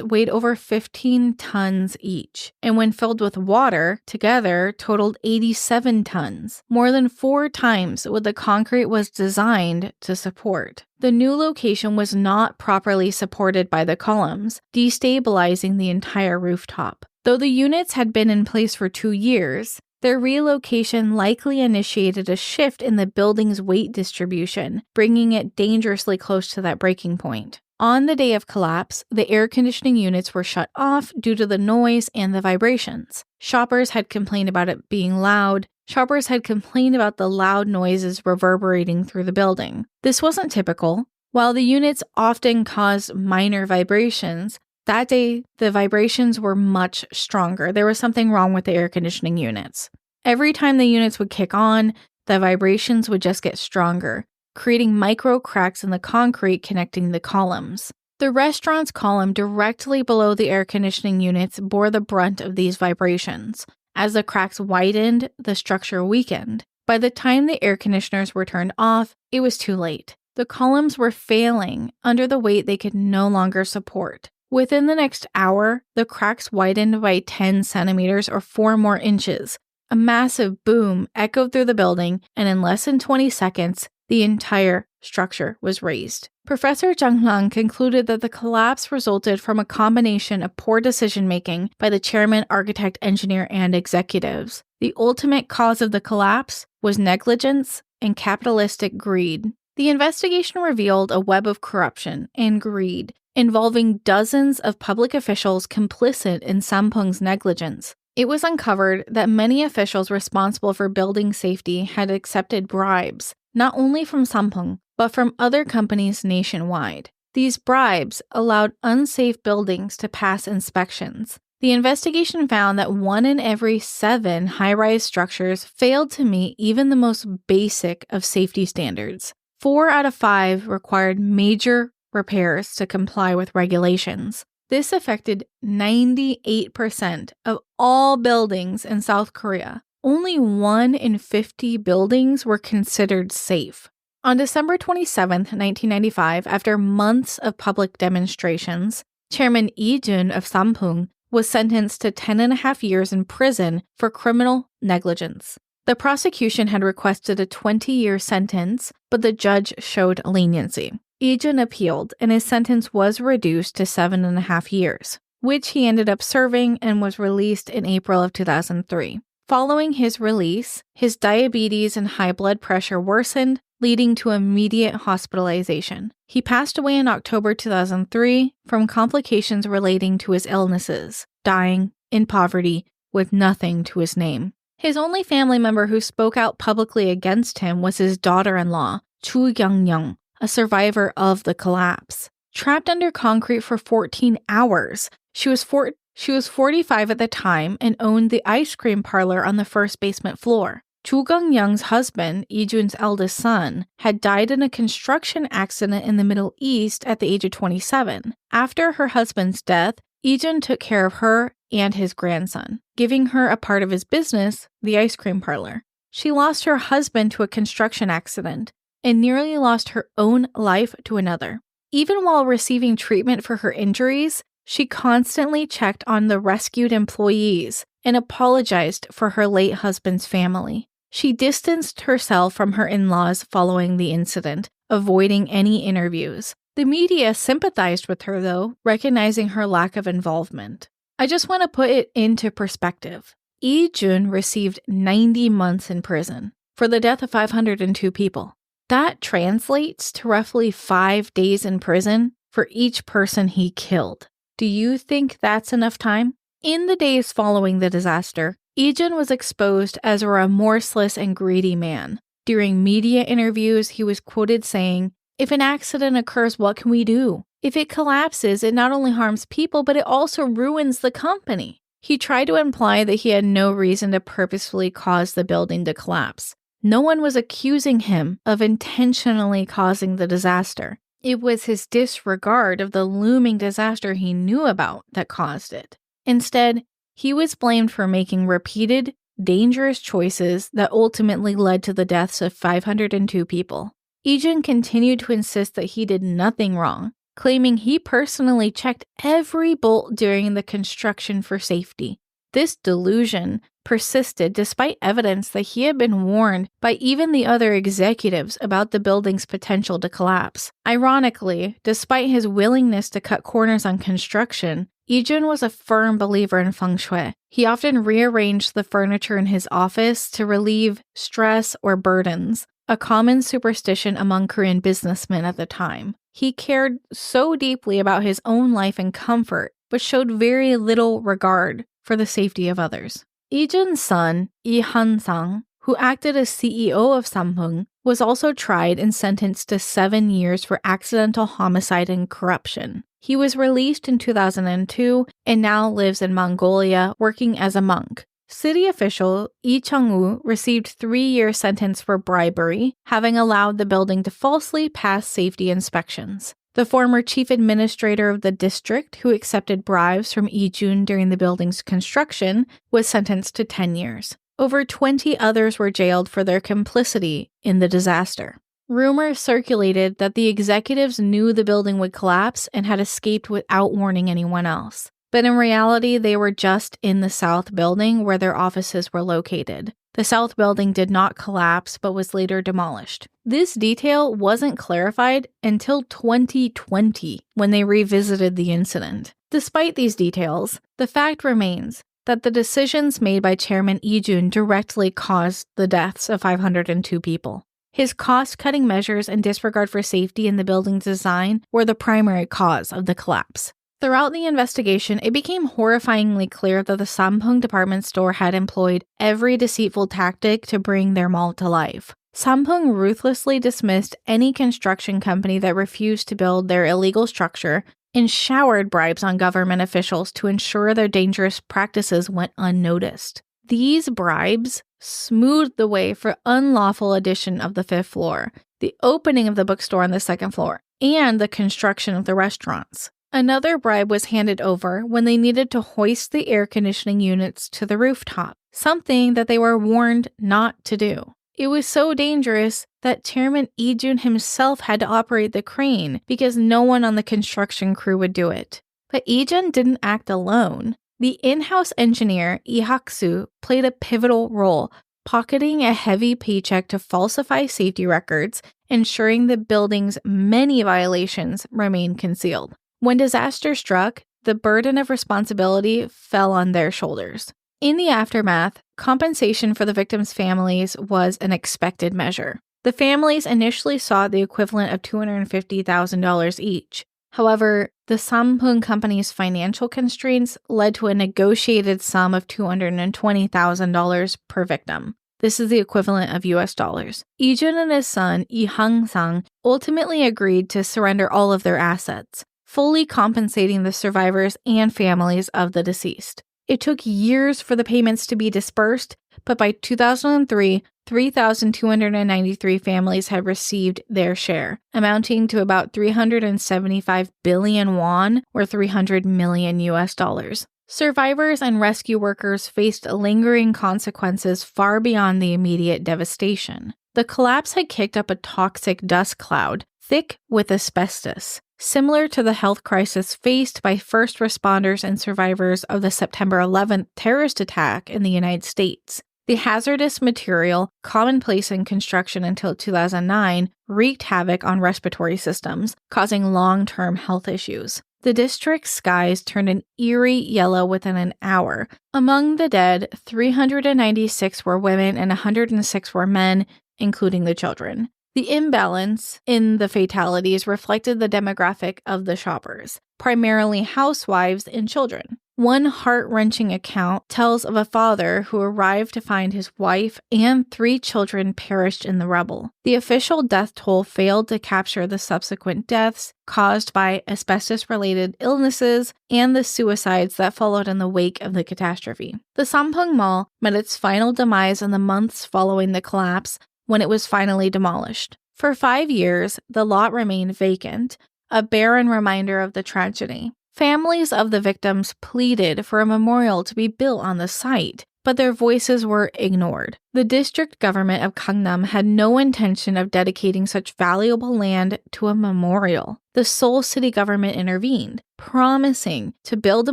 weighed over 15 tons each, and when filled with water, together totaled 87 tons, more than 4 times what the concrete was designed to support. The new location was not properly supported by the columns, destabilizing the entire rooftop. Though the units had been in place for 2 years, their relocation likely initiated a shift in the building's weight distribution, bringing it dangerously close to that breaking point. On the day of collapse, the air conditioning units were shut off due to the noise and the vibrations. Shoppers had complained about it being loud. Shoppers had complained about the loud noises reverberating through the building. This wasn't typical. While the units often caused minor vibrations, that day, the vibrations were much stronger. There was something wrong with the air conditioning units. Every time the units would kick on, the vibrations would just get stronger, creating micro cracks in the concrete connecting the columns. The restaurant's column directly below the air conditioning units bore the brunt of these vibrations. As the cracks widened, the structure weakened. By the time the air conditioners were turned off, it was too late. The columns were failing under the weight they could no longer support. Within the next hour, the cracks widened by 10 centimeters or 4 more inches. A massive boom echoed through the building, and in less than 20 seconds, the entire structure was raised. Professor Jung Lang concluded that the collapse resulted from a combination of poor decision-making by the chairman, architect, engineer, and executives. The ultimate cause of the collapse was negligence and capitalistic greed. The investigation revealed a web of corruption and greed involving dozens of public officials complicit in Sampoong's negligence. It was uncovered that many officials responsible for building safety had accepted bribes, not only from Sampoong, but from other companies nationwide. These bribes allowed unsafe buildings to pass inspections. The investigation found that 1 in every 7 high-rise structures failed to meet even the most basic of safety standards. 4 out of 5 required major repairs to comply with regulations. This affected 98% of all buildings in South Korea. Only 1 in 50 buildings were considered safe. On December 27, 1995, after months of public demonstrations, Chairman Lee Jun of Sampoong was sentenced to 10.5 years in prison for criminal negligence. The prosecution had requested a 20-year sentence, but the judge showed leniency. Lee Jun appealed, and his sentence was reduced to 7.5 years, which he ended up serving and was released in April of 2003. Following his release, his diabetes and high blood pressure worsened, leading to immediate hospitalization. He passed away in October 2003 from complications relating to his illnesses, dying in poverty with nothing to his name. His only family member who spoke out publicly against him was his daughter-in-law, Chu Young-young, a survivor of the collapse. Trapped under concrete for 14 hours, she was 45 at the time and owned the ice cream parlor on the first basement floor. Chu Young-young's husband, Lee Jun's eldest son, had died in a construction accident in the Middle East at the age of 27. After her husband's death, Lee Jun took care of her and his grandson, giving her a part of his business, the ice cream parlor. She lost her husband to a construction accident and nearly lost her own life to another. Even while receiving treatment for her injuries, she constantly checked on the rescued employees and apologized for her late husband's family. She distanced herself from her in-laws following the incident, avoiding any interviews. The media sympathized with her, though, recognizing her lack of involvement. I just want to put it into perspective. Lee Jun received 90 months in prison for the death of 502 people. That translates to roughly 5 days in prison for each person he killed. Do you think that's enough time? In the days following the disaster, Lee Jun was exposed as a remorseless and greedy man. During media interviews, he was quoted saying, "If an accident occurs, what can we do? If it collapses, it not only harms people, but it also ruins the company." He tried to imply that he had no reason to purposefully cause the building to collapse. No one was accusing him of intentionally causing the disaster. It was his disregard of the looming disaster he knew about that caused it. Instead, he was blamed for making repeated, dangerous choices that ultimately led to the deaths of 502 people. Lee Jun continued to insist that he did nothing wrong, claiming he personally checked every bolt during the construction for safety. This delusion persisted despite evidence that he had been warned by even the other executives about the building's potential to collapse. Ironically, despite his willingness to cut corners on construction, Lee Jun was a firm believer in feng shui. He often rearranged the furniture in his office to relieve stress or burdens, a common superstition among Korean businessmen at the time. He cared so deeply about his own life and comfort, but showed very little regard for the safety of others. Lee Jun's son, Lee Han-sang, who acted as CEO of Sampoong, was also tried and sentenced to 7 years for accidental homicide and corruption. He was released in 2002 and now lives in Mongolia, working as a monk. City official Lee Chung-woo received 3-year sentence for bribery, having allowed the building to falsely pass safety inspections. The former chief administrator of the district, who accepted bribes from Lee Jun during the building's construction, was sentenced to 10 years. Over 20 others were jailed for their complicity in the disaster. Rumors circulated that the executives knew the building would collapse and had escaped without warning anyone else. But in reality, they were just in the south building where their offices were located. The south building did not collapse but was later demolished. This detail wasn't clarified until 2020 when they revisited the incident. Despite these details, the fact remains that the decisions made by Chairman Lee Jun directly caused the deaths of 502 people. His cost-cutting measures and disregard for safety in the building's design were the primary cause of the collapse. Throughout the investigation, it became horrifyingly clear that the Sampoong department store had employed every deceitful tactic to bring their mall to life. Sampoong ruthlessly dismissed any construction company that refused to build their illegal structure and showered bribes on government officials to ensure their dangerous practices went unnoticed. These bribes smoothed the way for unlawful addition of the 5th floor, the opening of the bookstore on the second floor, and the construction of the restaurants. Another bribe was handed over when they needed to hoist the air conditioning units to the rooftop, something that they were warned not to do. It was so dangerous that Chairman Lee Jun himself had to operate the crane because no one on the construction crew would do it. But Lee Jun didn't act alone. The in-house engineer, Lee Hak-soo, played a pivotal role, pocketing a heavy paycheck to falsify safety records, ensuring the building's many violations remained concealed. When disaster struck, the burden of responsibility fell on their shoulders. In the aftermath, compensation for the victims' families was an expected measure. The families initially sought the equivalent of $250,000 each. However, the Sampoong company's financial constraints led to a negotiated sum of $220,000 per victim. This is the equivalent of US dollars. Lee Jun and his son, Lee Hang-sang, ultimately agreed to surrender all of their assets, fully compensating the survivors and families of the deceased. It took years for the payments to be dispersed, but by 2003, 3,293 families had received their share, amounting to about 375 billion won, or 300 million US dollars. Survivors and rescue workers faced lingering consequences far beyond the immediate devastation. The collapse had kicked up a toxic dust cloud, thick with asbestos, similar to the health crisis faced by first responders and survivors of the September 11th terrorist attack in the United States. The hazardous material, commonplace in construction until 2009, wreaked havoc on respiratory systems, causing long-term health issues. The district's skies turned an eerie yellow within an hour. Among the dead, 396 were women and 106 were men, including the children. The imbalance in the fatalities reflected the demographic of the shoppers, primarily housewives and children. One heart-wrenching account tells of a father who arrived to find his wife and 3 children perished in the rubble. The official death toll failed to capture the subsequent deaths caused by asbestos-related illnesses and the suicides that followed in the wake of the catastrophe. The Sampoong Mall met its final demise in the months following the collapse, when it was finally demolished. For 5 years, the lot remained vacant, a barren reminder of the tragedy. Families of the victims pleaded for a memorial to be built on the site, but their voices were ignored. The district government of Gangnam had no intention of dedicating such valuable land to a memorial. The Seoul city government intervened, promising to build a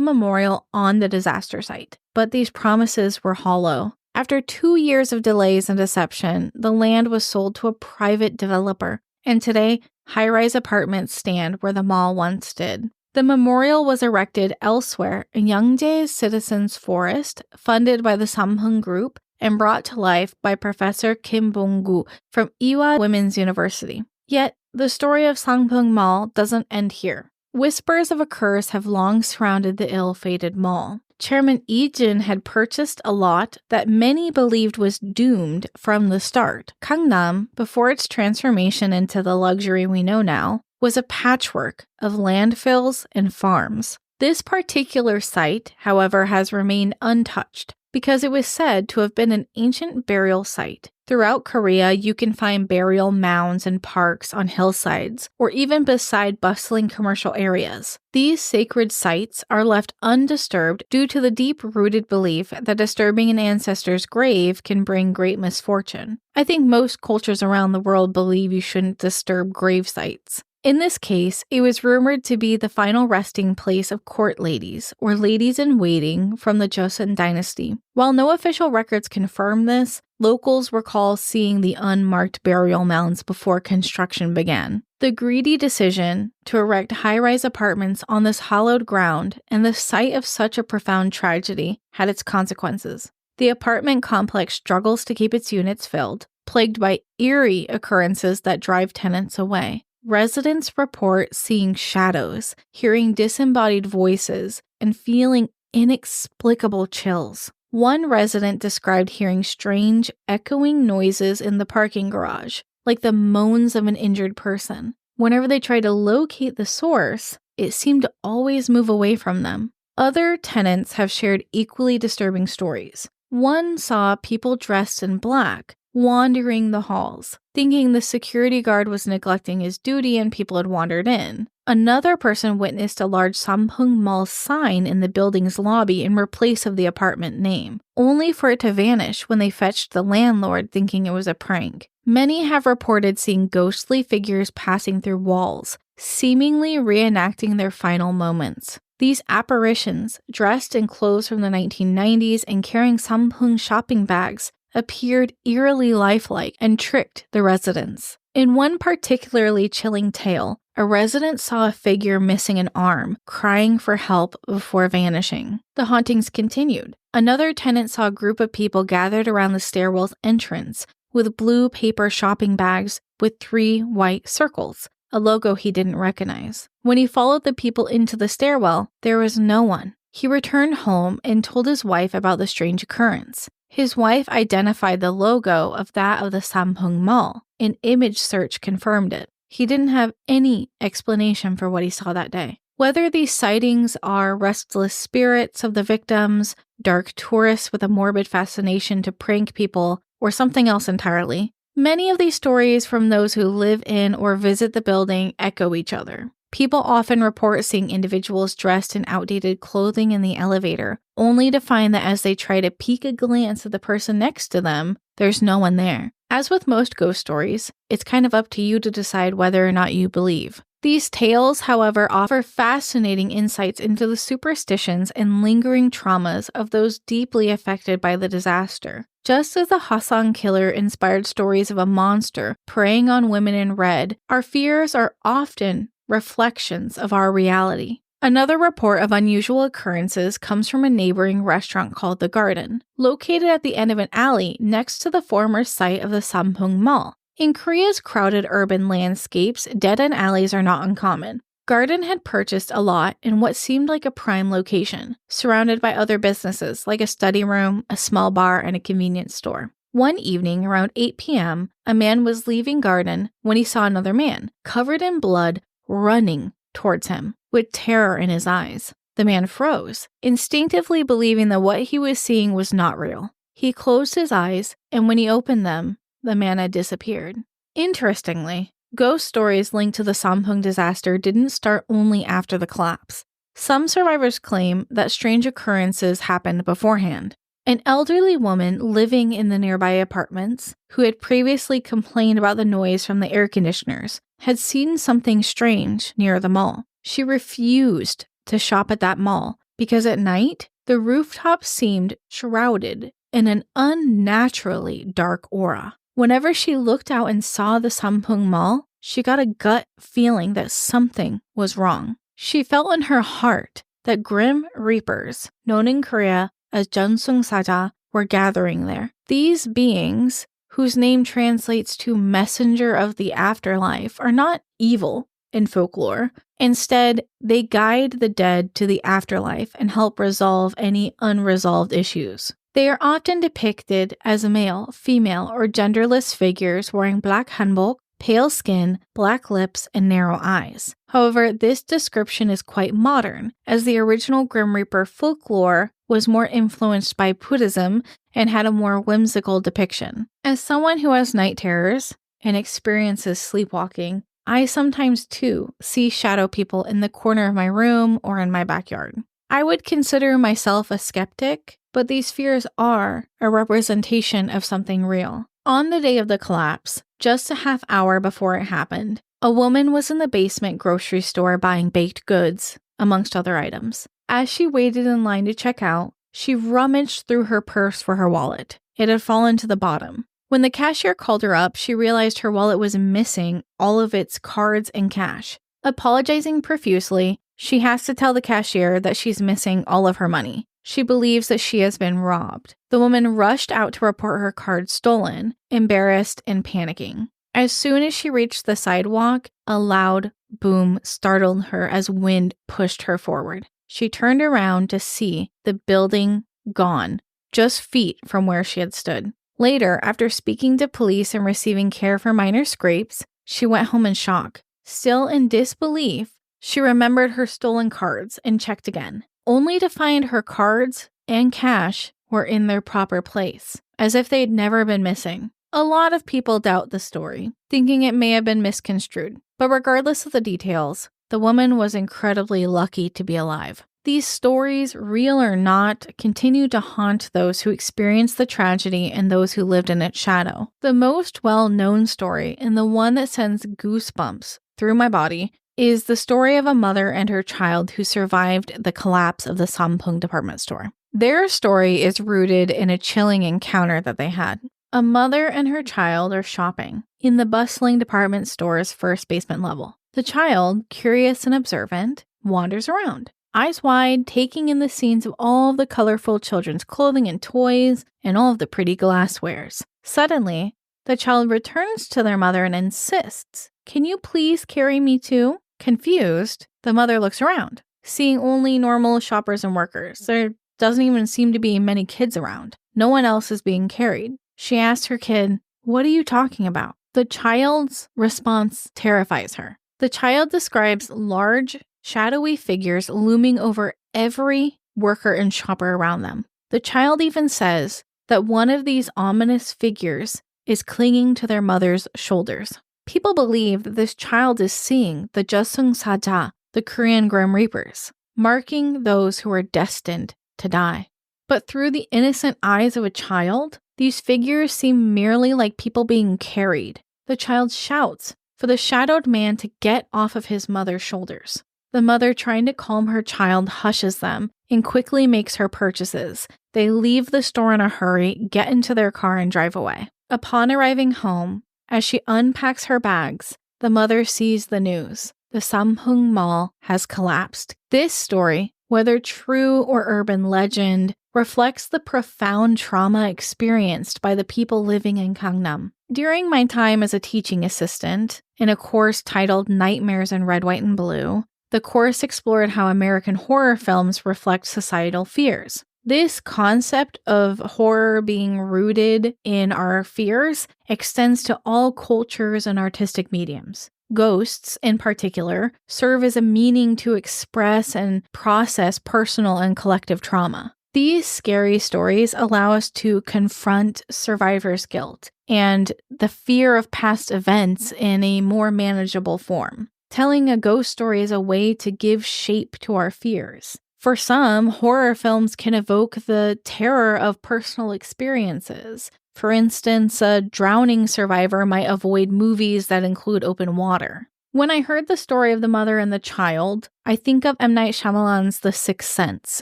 memorial on the disaster site. But these promises were hollow. After 2 years of delays and deception, the land was sold to a private developer, and today, high-rise apartments stand where the mall once did. The memorial was erected elsewhere in Yeongjae's Citizens Forest, funded by the Sampoong Group and brought to life by Professor Kim Bong-gu from Ewha Women's University. Yet, the story of Sampoong Mall doesn't end here. Whispers of a curse have long surrounded the ill-fated mall. Chairman Lee Jun had purchased a lot that many believed was doomed from the start. Gangnam, before its transformation into the luxury we know now, was a patchwork of landfills and farms. This particular site, however, has remained untouched because it was said to have been an ancient burial site. Throughout Korea, you can find burial mounds and parks on hillsides, or even beside bustling commercial areas. These sacred sites are left undisturbed due to the deep-rooted belief that disturbing an ancestor's grave can bring great misfortune. I think most cultures around the world believe you shouldn't disturb grave sites. In this case, it was rumored to be the final resting place of court ladies, or ladies-in-waiting from the Joseon dynasty. While no official records confirm this, locals recall seeing the unmarked burial mounds before construction began. The greedy decision to erect high-rise apartments on this hallowed ground and the site of such a profound tragedy had its consequences. The apartment complex struggles to keep its units filled, plagued by eerie occurrences that drive tenants away. Residents report seeing shadows, hearing disembodied voices, and feeling inexplicable chills. One resident described hearing strange, echoing noises in the parking garage, like the moans of an injured person. Whenever they tried to locate the source, it seemed to always move away from them. Other tenants have shared equally disturbing stories. One saw people dressed in black wandering the halls, thinking the security guard was neglecting his duty and people had wandered in. Another person witnessed a large Sampoong Mall sign in the building's lobby in replace of the apartment name, only for it to vanish when they fetched the landlord thinking it was a prank. Many have reported seeing ghostly figures passing through walls, seemingly reenacting their final moments. These apparitions, dressed in clothes from the 1990s and carrying Sampoong shopping bags, appeared eerily lifelike and tricked the residents. In one particularly chilling tale, a resident saw a figure missing an arm, crying for help before vanishing. The hauntings continued. Another tenant saw a group of people gathered around the stairwell's entrance with blue paper shopping bags with 3 white circles, a logo he didn't recognize. When he followed the people into the stairwell, there was no one. He returned home and told his wife about the strange occurrence. His wife identified the logo of that of the Sampoong Mall. An image search confirmed it. He didn't have any explanation for what he saw that day. Whether these sightings are restless spirits of the victims, dark tourists with a morbid fascination to prank people, or something else entirely, many of these stories from those who live in or visit the building echo each other. People often report seeing individuals dressed in outdated clothing in the elevator, only to find that as they try to peek a glance at the person next to them, there's no one there. As with most ghost stories, it's kind of up to you to decide whether or not you believe. These tales, however, offer fascinating insights into the superstitions and lingering traumas of those deeply affected by the disaster. Just as the Hassan killer inspired stories of a monster preying on women in red, our fears are often reflections of our reality. Another report of unusual occurrences comes from a neighboring restaurant called The Garden, located at the end of an alley next to the former site of the Sampoong Mall. In Korea's crowded urban landscapes, dead-end alleys are not uncommon. Garden had purchased a lot in what seemed like a prime location, surrounded by other businesses like a study room, a small bar, and a convenience store. One evening around 8 p.m., a man was leaving Garden when he saw another man, covered in blood, running towards him, with terror in his eyes. The man froze, instinctively believing that what he was seeing was not real. He closed his eyes, and when he opened them, the man had disappeared. Interestingly, ghost stories linked to the Sampoong disaster didn't start only after the collapse. Some survivors claim that strange occurrences happened beforehand. An elderly woman living in the nearby apartments, who had previously complained about the noise from the air conditioners, had seen something strange near the mall. She refused to shop at that mall because at night, the rooftop seemed shrouded in an unnaturally dark aura. Whenever she looked out and saw the Sampoong Mall, she got a gut feeling that something was wrong. She felt in her heart that grim reapers, known in Korea as Jeonsung Saja, were gathering there. These beings, whose name translates to messenger of the afterlife, are not evil in folklore. Instead, they guide the dead to the afterlife and help resolve any unresolved issues. They are often depicted as male, female, or genderless figures wearing black hanbok, pale skin, black lips, and narrow eyes. However, this description is quite modern, as the original Grim Reaper folklore was more influenced by Buddhism and had a more whimsical depiction. As someone who has night terrors and experiences sleepwalking, I sometimes too see shadow people in the corner of my room or in my backyard. I would consider myself a skeptic, but these fears are a representation of something real. On the day of the collapse, just a half hour before it happened, a woman was in the basement grocery store buying baked goods, amongst other items. As she waited in line to check out, she rummaged through her purse for her wallet. It had fallen to the bottom. When the cashier called her up, she realized her wallet was missing all of its cards and cash. Apologizing profusely, she has to tell the cashier that she's missing all of her money. She believes that she has been robbed. The woman rushed out to report her card stolen, embarrassed and panicking. As soon as she reached the sidewalk, a loud boom startled her as wind pushed her forward. She turned around to see the building gone, just feet from where she had stood. Later, after speaking to police and receiving care for minor scrapes, she went home in shock. Still in disbelief, she remembered her stolen cards and checked again, only to find her cards and cash were in their proper place, as if they had never been missing. A lot of people doubt the story, thinking it may have been misconstrued. But regardless of the details, the woman was incredibly lucky to be alive. These stories, real or not, continue to haunt those who experienced the tragedy and those who lived in its shadow. The most well-known story, and the one that sends goosebumps through my body, is the story of a mother and her child who survived the collapse of the Sampoong department store. Their story is rooted in a chilling encounter that they had. A mother and her child are shopping in the bustling department store's first basement level. The child, curious and observant, wanders around, eyes wide, taking in the scenes of all of the colorful children's clothing and toys and all of the pretty glasswares. Suddenly, the child returns to their mother and insists, "Can you please carry me too?" Confused, the mother looks around, seeing only normal shoppers and workers. There doesn't even seem to be many kids around. No one else is being carried. She asks her kid, "What are you talking about?" The child's response terrifies her. The child describes large, shadowy figures looming over every worker and shopper around them. The child even says that one of these ominous figures is clinging to their mother's shoulders. People believe that this child is seeing the Jasung Saja, the Korean Grim Reapers, marking those who are destined to die. But through the innocent eyes of a child, these figures seem merely like people being carried. The child shouts for the shadowed man to get off of his mother's shoulders. The mother, trying to calm her child, hushes them and quickly makes her purchases. They leave the store in a hurry, get into their car, and drive away. Upon arriving home, as she unpacks her bags, the mother sees the news. The Sampoong Mall has collapsed. This story, whether true or urban legend, reflects the profound trauma experienced by the people living in Gangnam. During my time as a teaching assistant in a course titled Nightmares in Red, White, and Blue, the course explored how American horror films reflect societal fears. This concept of horror being rooted in our fears extends to all cultures and artistic mediums. Ghosts, in particular, serve as a meaning to express and process personal and collective trauma. These scary stories allow us to confront survivor's guilt and the fear of past events in a more manageable form. Telling a ghost story is a way to give shape to our fears. For some, horror films can evoke the terror of personal experiences. For instance, a drowning survivor might avoid movies that include open water. When I heard the story of the mother and the child, I think of M. Night Shyamalan's The Sixth Sense.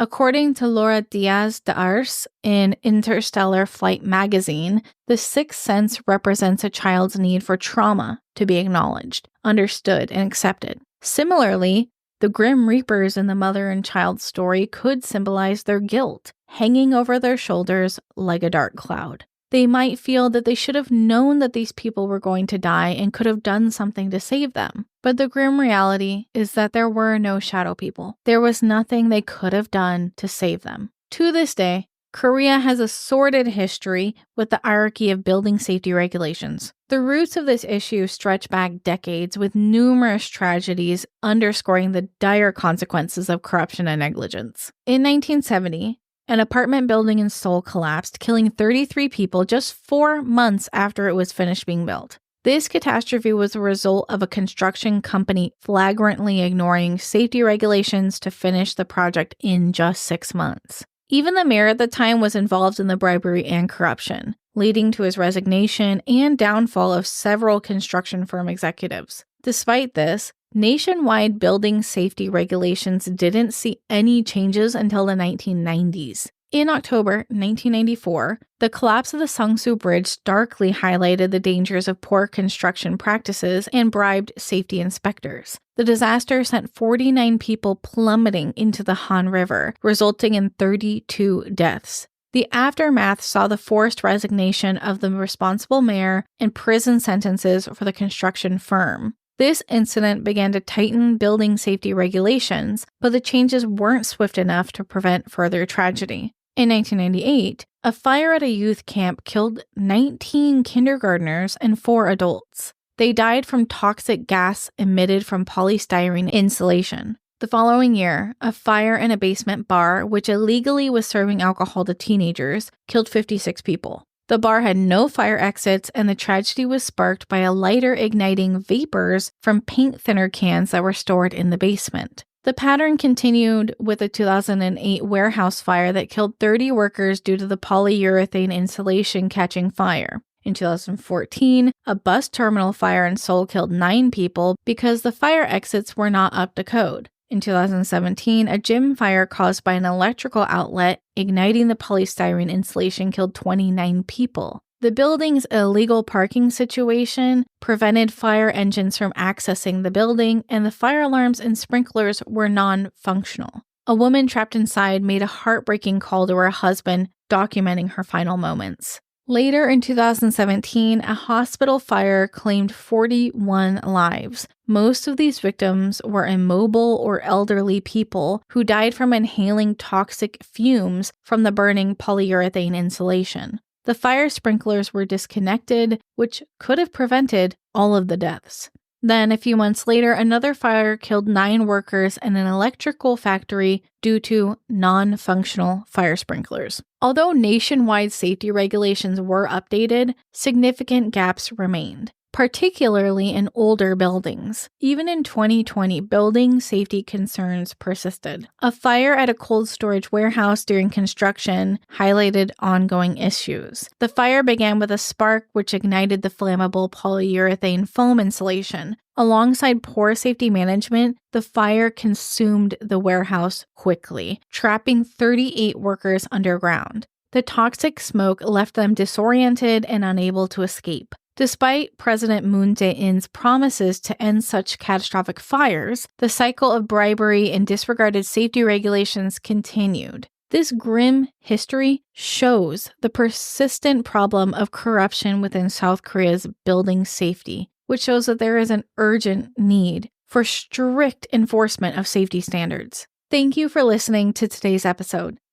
According to Laura Diaz de Arce in Interstellar Flight magazine, the Sixth Sense represents a child's need for trauma to be acknowledged, understood, and accepted. Similarly, the Grim Reapers in the mother and child story could symbolize their guilt, hanging over their shoulders like a dark cloud. They might feel that they should have known that these people were going to die and could have done something to save them. But the grim reality is that there were no shadow people. There was nothing they could have done to save them. To this day, Korea has a sordid history with the hierarchy of building safety regulations. The roots of this issue stretch back decades, with numerous tragedies underscoring the dire consequences of corruption and negligence. In 1970, an apartment building in Seoul collapsed, killing 33 people just 4 months after it was finished being built. This catastrophe was a result of a construction company flagrantly ignoring safety regulations to finish the project in just 6 months. Even the mayor at the time was involved in the bribery and corruption, leading to his resignation and downfall of several construction firm executives. Despite this, nationwide building safety regulations didn't see any changes until the 1990s. In October 1994, the collapse of the Sangsu Bridge starkly highlighted the dangers of poor construction practices and bribed safety inspectors. The disaster sent 49 people plummeting into the Han River, resulting in 32 deaths. The aftermath saw the forced resignation of the responsible mayor and prison sentences for the construction firm. This incident began to tighten building safety regulations, but the changes weren't swift enough to prevent further tragedy. In 1998, a fire at a youth camp killed 19 kindergartners and 4 adults. They died from toxic gas emitted from polystyrene insulation. The following year, a fire in a basement bar, which illegally was serving alcohol to teenagers, killed 56 people. The bar had no fire exits, and the tragedy was sparked by a lighter igniting vapors from paint thinner cans that were stored in the basement. The pattern continued with a 2008 warehouse fire that killed 30 workers due to the polyurethane insulation catching fire. In 2014, a bus terminal fire in Seoul killed 9 people because the fire exits were not up to code. In 2017, a gym fire caused by an electrical outlet igniting the polystyrene insulation killed 29 people. The building's illegal parking situation prevented fire engines from accessing the building, and the fire alarms and sprinklers were non-functional. A woman trapped inside made a heartbreaking call to her husband, documenting her final moments. Later in 2017, a hospital fire claimed 41 lives. Most of these victims were immobile or elderly people who died from inhaling toxic fumes from the burning polyurethane insulation. The fire sprinklers were disconnected, which could have prevented all of the deaths. Then, a few months later, another fire killed 9 workers in an electrical factory due to non-functional fire sprinklers. Although nationwide safety regulations were updated, significant gaps remained, particularly in older buildings. Even in 2020, building safety concerns persisted. A fire at a cold storage warehouse during construction highlighted ongoing issues. The fire began with a spark which ignited the flammable polyurethane foam insulation. Alongside poor safety management, the fire consumed the warehouse quickly, trapping 38 workers underground. The toxic smoke left them disoriented and unable to escape. Despite President Moon Jae-in's promises to end such catastrophic fires, the cycle of bribery and disregarded safety regulations continued. This grim history shows the persistent problem of corruption within South Korea's building safety, which shows that there is an urgent need for strict enforcement of safety standards. Thank you for listening to today's episode.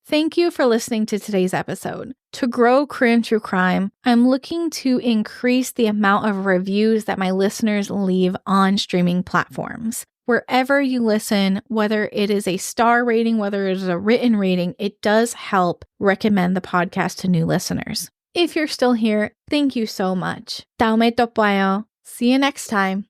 To grow Korean True Crime, I'm looking to increase the amount of reviews that my listeners leave on streaming platforms. Wherever you listen, whether it is a star rating, whether it is a written rating, it does help recommend the podcast to new listeners. If you're still here, thank you so much. 다음에 또 봐요. See you next time.